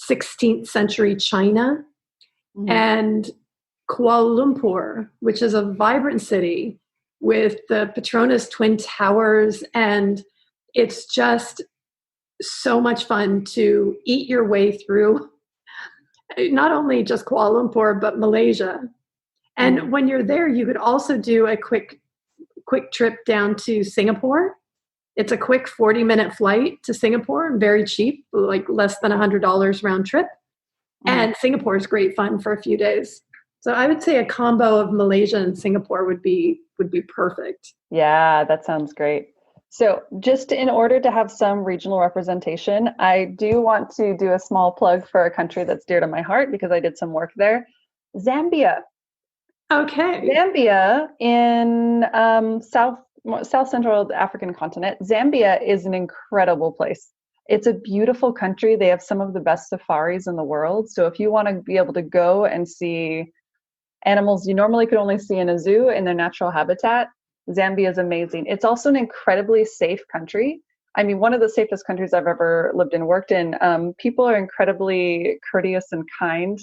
16th century China, and Kuala Lumpur, which is a vibrant city with the Petronas Twin Towers, and it's just so much fun to eat your way through not only just Kuala Lumpur, but Malaysia. And when you're there, you could also do a quick trip down to Singapore. It's a quick 40-minute flight to Singapore, very cheap, like less than $100 round trip. And Singapore is great fun for a few days. So I would say a combo of Malaysia and Singapore would be perfect. Yeah, that sounds great. So just in order to have some regional representation, I do want to do a small plug for a country that's dear to my heart because I did some work there. Zambia. Okay. Zambia in South Central African continent. Zambia is an incredible place. It's a beautiful country. They have some of the best safaris in the world. So if you want to be able to go and see animals you normally could only see in a zoo in their natural habitat, Zambia is amazing. It's also an incredibly safe country. I mean, one of the safest countries I've ever lived and worked in. People are incredibly courteous and kind.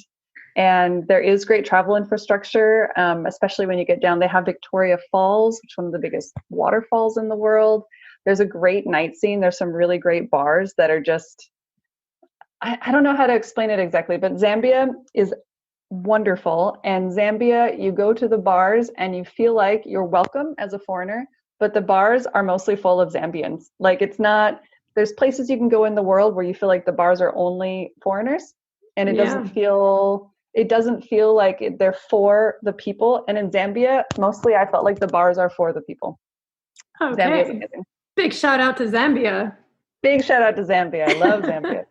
And there is great travel infrastructure, especially when you get down. They have Victoria Falls, which is one of the biggest waterfalls in the world. There's a great night scene. There's some really great bars that are just, I don't know how to explain it exactly, but Zambia is wonderful. And Zambia, you go to the bars and you feel like you're welcome as a foreigner, but the bars are mostly full of Zambians. Like it's not, there's places you can go in the world where you feel like the bars are only foreigners, and it doesn't feel like they're for the people. And in Zambia, mostly I felt like the bars are for the people. Okay. Zambia is amazing. Big shout out to Zambia. Big shout out to Zambia. I love Zambia.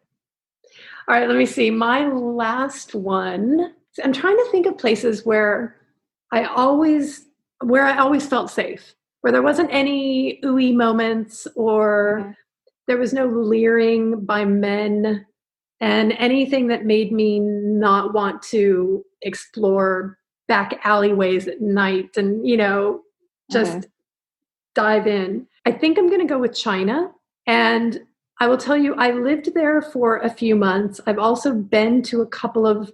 All right, let me see. My last one. I'm trying to think of places where I always felt safe, where there wasn't any ooey moments or there was no leering by men and anything that made me not want to explore back alleyways at night and, just dive in. I think I'm going to go with China. And I will tell you, I lived there for a few months. I've also been to a couple of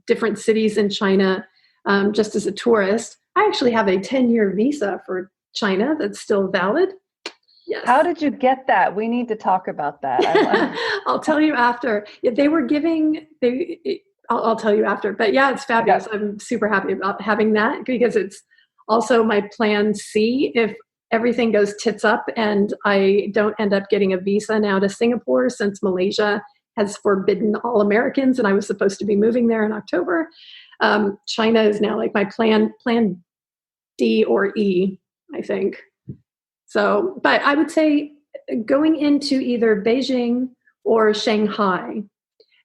different cities in China just as a tourist. I actually have a 10-year visa for China that's still valid. Yes. How did you get that? We need to talk about that. I'll tell you after. I'll tell you after. But yeah, it's fabulous. Okay. I'm super happy about having that because it's also my plan C if everything goes tits up and I don't end up getting a visa now to Singapore since Malaysia has forbidden all Americans and I was supposed to be moving there in October. China is now like my plan D or E, I think. So, but I would say going into either Beijing or Shanghai.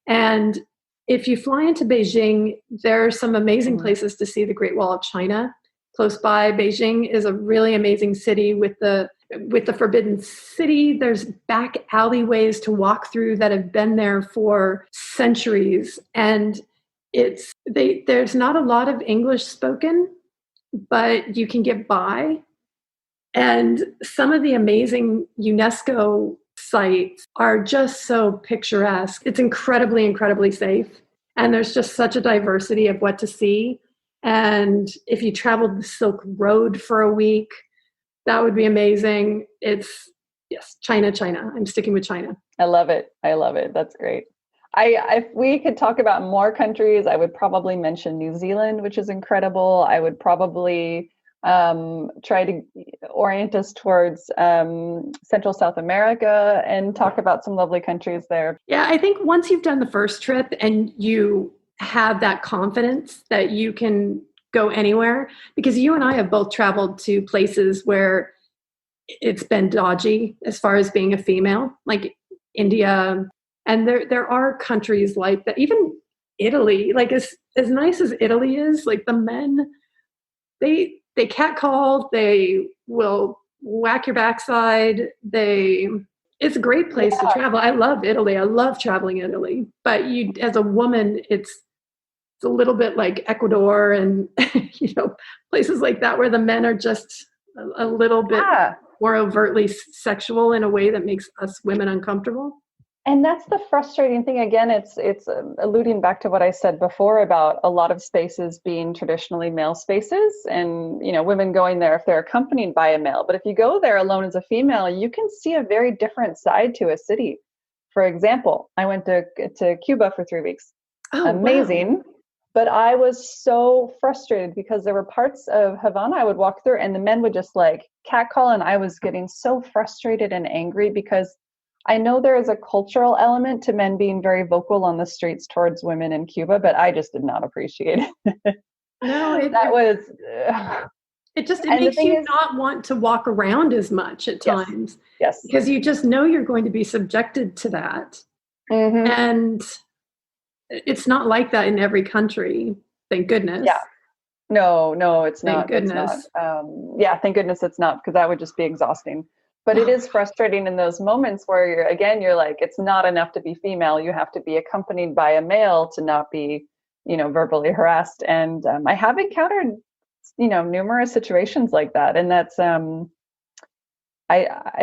And if you fly into Beijing, there are some amazing places to see the Great Wall of China. Close by, Beijing is a really amazing city with the Forbidden City. There's back alleyways to walk through that have been there for centuries, and there's not a lot of English spoken, but you can get by. And some of the amazing UNESCO sites are just so picturesque. It's incredibly, incredibly safe. And there's just such a diversity of what to see. And if you traveled the Silk Road for a week, that would be amazing. Yes, China. I'm sticking with China. I love it. That's great. If we could talk about more countries, I would probably mention New Zealand, which is incredible. I would probably try to orient us towards Central South America and talk about some lovely countries there. Yeah, I think once you've done the first trip and you have that confidence that you can go anywhere, because you and I have both traveled to places where it's been dodgy as far as being a female, like India. And there are countries like that, even Italy, like as nice as Italy is, like the men, they catcall, they will whack your backside. It's a great place to travel. I love Italy. I love traveling Italy. But as a woman, it's a little bit like Ecuador and places like that where the men are just a little bit more overtly sexual in a way that makes us women uncomfortable. And that's the frustrating thing. Again, it's alluding back to what I said before about a lot of spaces being traditionally male spaces and, women going there if they're accompanied by a male. But if you go there alone as a female, you can see a very different side to a city. For example, I went to Cuba for 3 weeks. Oh, amazing. Wow. But I was so frustrated because there were parts of Havana I would walk through and the men would just like catcall, and I was getting so frustrated and angry because I know there is a cultural element to men being very vocal on the streets towards women in Cuba, but I just did not appreciate it. No, it makes you not want to walk around as much at times. Yes. Because you just know you're going to be subjected to that. Mm-hmm. And it's not like that in every country. Thank goodness. Yeah. No, it's not. Thank goodness. It's not. Thank goodness it's not, because that would just be exhausting. But it is frustrating in those moments where you're like, it's not enough to be female. You have to be accompanied by a male to not be, verbally harassed. And I have encountered, numerous situations like that. And that's, I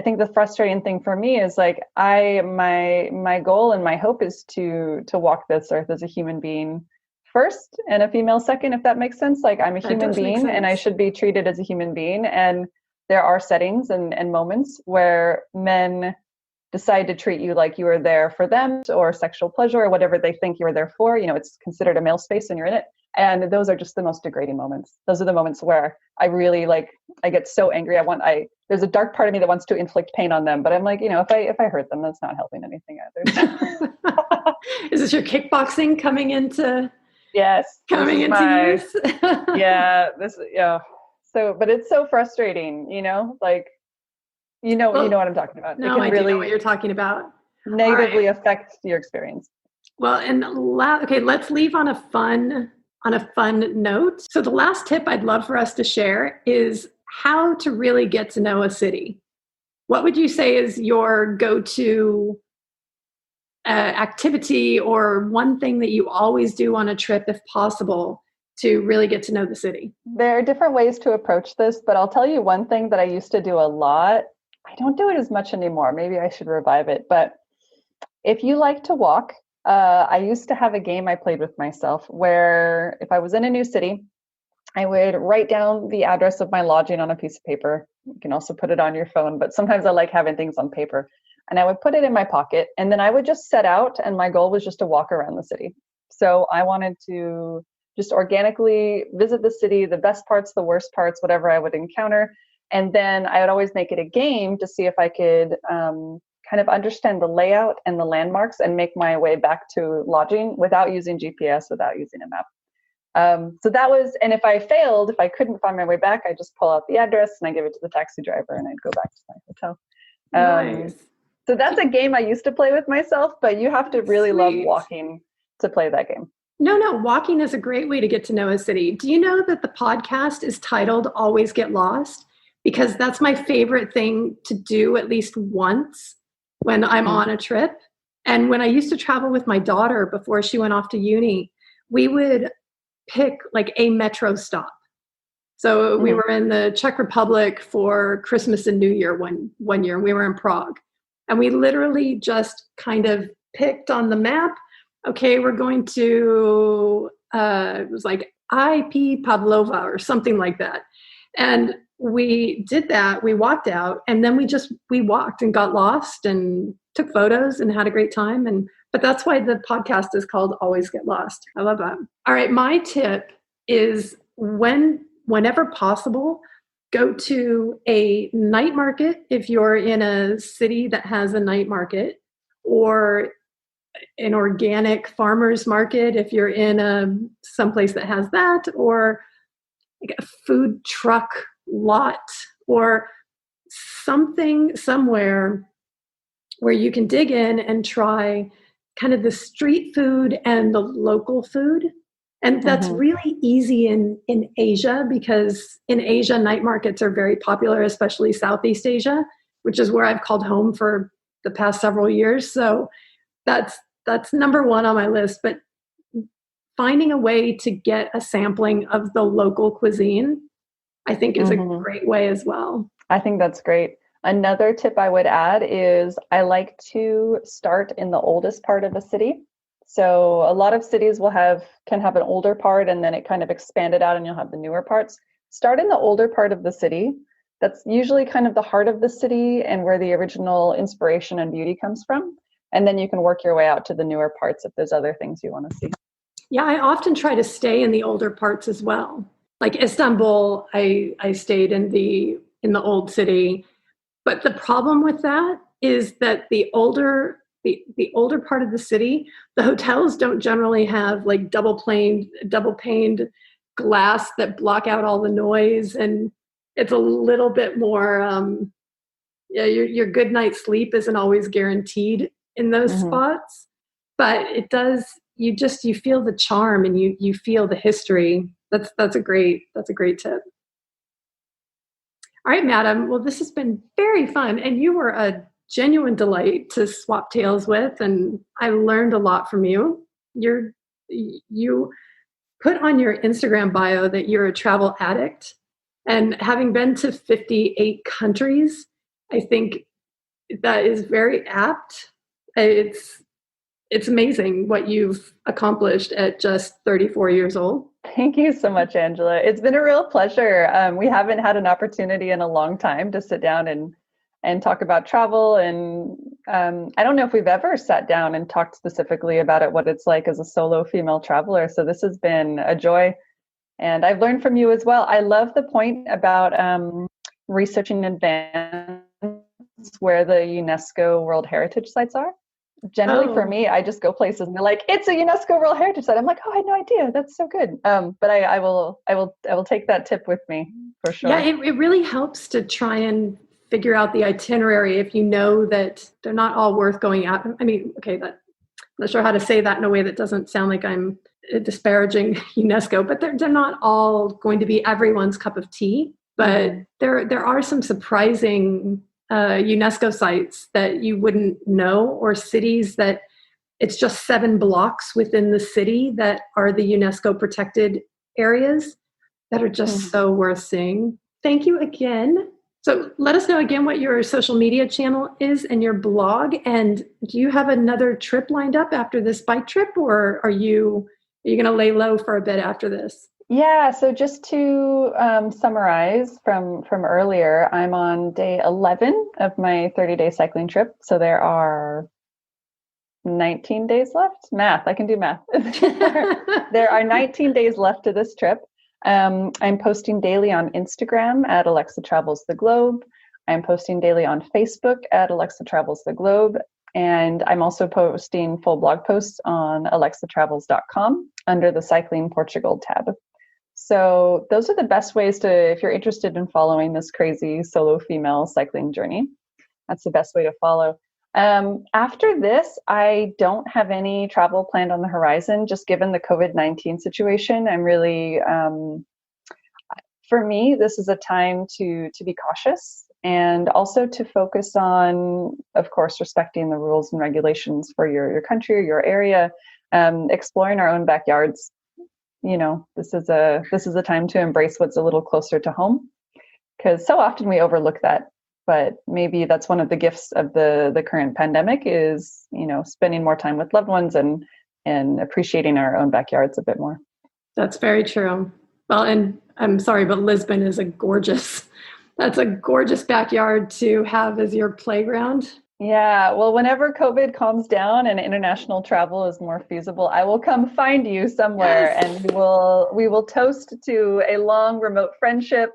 think the frustrating thing for me is like, my goal and my hope is to walk this earth as a human being first and a female second, if that makes sense. Like I'm a human being and I should be treated as a human being. And there are settings and moments where men decide to treat you like you are there for them or sexual pleasure or whatever they think you're there for. It's considered a male space and you're in it. And those are just the most degrading moments. Those are the moments where I really I get so angry. There's a dark part of me that wants to inflict pain on them, but I'm like, if I hurt them, that's not helping anything either. Is this your kickboxing coming into? Yes. Coming into use? Yeah. So, but it's so frustrating, you know what I'm talking about. No, it can really know what you're talking about. Negatively affect your experience. Well, and let's leave on a fun note. So the last tip I'd love for us to share is how to really get to know a city. What would you say is your go-to activity or one thing that you always do on a trip, if possible, to really get to know the city? There are different ways to approach this, but I'll tell you one thing that I used to do a lot. I don't do it as much anymore. Maybe I should revive it. But if you like to walk, I used to have a game I played with myself where if I was in a new city, I would write down the address of my lodging on a piece of paper. You can also put it on your phone, but sometimes I like having things on paper. And I would put it in my pocket, and then I would just set out, and my goal was just to walk around the city. So I wanted to just organically visit the city, the best parts, the worst parts, whatever I would encounter. And then I would always make it a game to see if I could kind of understand the layout and the landmarks and make my way back to lodging without using GPS, without using a map. So that was, and if I failed, if I couldn't find my way back, I just pull out the address and I give it to the taxi driver and I'd go back to my hotel. Nice. So that's a game I used to play with myself, but you have to really love walking to play that game. No, walking is a great way to get to know a city. Do you know that the podcast is titled Always Get Lost? Because that's my favorite thing to do at least once when I'm on a trip. And when I used to travel with my daughter before she went off to uni, we would pick like a metro stop. So we were in the Czech Republic for Christmas and New Year one year. We were in Prague. And we literally just kind of picked on the map, okay, we're going to, it was like IP Pavlova or something like that. And we did that. We walked out, and then we walked and got lost and took photos and had a great time. But that's why the podcast is called Always Get Lost. I love that. All right. My tip is whenever possible, go to a night market if you're in a city that has a night market, or an organic farmer's market if you're in someplace that has that, or like a food truck lot, or something somewhere where you can dig in and try kind of the street food and the local food. And that's really easy in Asia, because in Asia, night markets are very popular, especially Southeast Asia, which is where I've called home for the past several years. So that's number one on my list. But finding a way to get a sampling of the local cuisine, I think, is a great way as well. I think that's great. Another tip I would add is I like to start in the oldest part of a city. So a lot of cities can have an older part, and then it kind of expanded out and you'll have the newer parts. Start in the older part of the city. That's usually kind of the heart of the city and where the original inspiration and beauty comes from. And then you can work your way out to the newer parts if there's other things you want to see. Yeah, I often try to stay in the older parts as well. Like Istanbul, I stayed in the old city. But the problem with that is that the older part of the city, the hotels don't generally have like double paned glass that block out all the noise, and it's a little bit more. Your good night's sleep isn't always guaranteed in those spots, but it does. You feel the charm, and you feel the history. That's a great tip. All right, madam. Well, this has been very fun, and you were a genuine delight to swap tales with, and I learned a lot from you. You put on your Instagram bio that you're a travel addict, and having been to 58 countries, I think that is very apt. It's amazing what you've accomplished at just 34 years old. Thank you so much, Angela. It's been a real pleasure. We haven't had an opportunity in a long time to sit down and talk about travel. And I don't know if we've ever sat down and talked specifically about it, what it's like as a solo female traveler. So this has been a joy. And I've learned from you as well. I love the point about researching in advance where the UNESCO World Heritage Sites are. Generally, for me, I just go places and they're like, "It's a UNESCO World Heritage Site." I'm like, "Oh, I had no idea. That's so good." But I will take that tip with me for sure. Yeah, it really helps to try and figure out the itinerary if you know that they're not all worth going out. I mean, okay, I'm not sure how to say that in a way that doesn't sound like I'm disparaging UNESCO, but they're not all going to be everyone's cup of tea. But there are some surprising UNESCO sites that you wouldn't know, or cities that it's just 7 blocks within the city that are the UNESCO protected areas that are just so worth seeing. Thank you again. So let us know again what your social media channel is and your blog. And do you have another trip lined up after this bike trip, or are you going to lay low for a bit after this? Yeah, so just to summarize from earlier, I'm on day 11 of my 30-day cycling trip. So there are 19 days left. Math, I can do math. There are 19 days left to this trip. I'm posting daily on Instagram at Alexa Travels the Globe. I'm posting daily on Facebook at Alexa Travels the Globe. And I'm also posting full blog posts on alexatravels.com under the Cycling Portugal tab. So those are the best ways if you're interested in following this crazy solo female cycling journey, that's the best way to follow. After this, I don't have any travel planned on the horizon, just given the COVID-19 situation. I'm really, for me, this is a time to be cautious and also to focus on, of course, respecting the rules and regulations for your country or your area, exploring our own backyards. This is a time to embrace what's a little closer to home, because so often we overlook that. But maybe that's one of the gifts of the current pandemic is, spending more time with loved ones and appreciating our own backyards a bit more. That's very true. Well, and I'm sorry, but Lisbon is that's a gorgeous backyard to have as your playground. Yeah, well, whenever COVID calms down and international travel is more feasible, I will come find you somewhere, Yes. and we will toast to a long remote friendship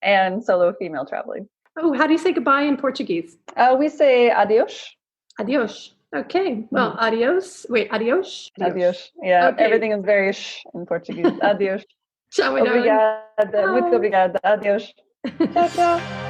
and solo female traveling. Oh, how do you say goodbye in Portuguese? We say adios. Adios. Okay. Well, adios. Wait, adios? Adios. Yeah, Okay. everything is very sh in Portuguese. Adios. Ciao, my darling. Obrigada. Muito obrigada. Adios. Ciao, ciao.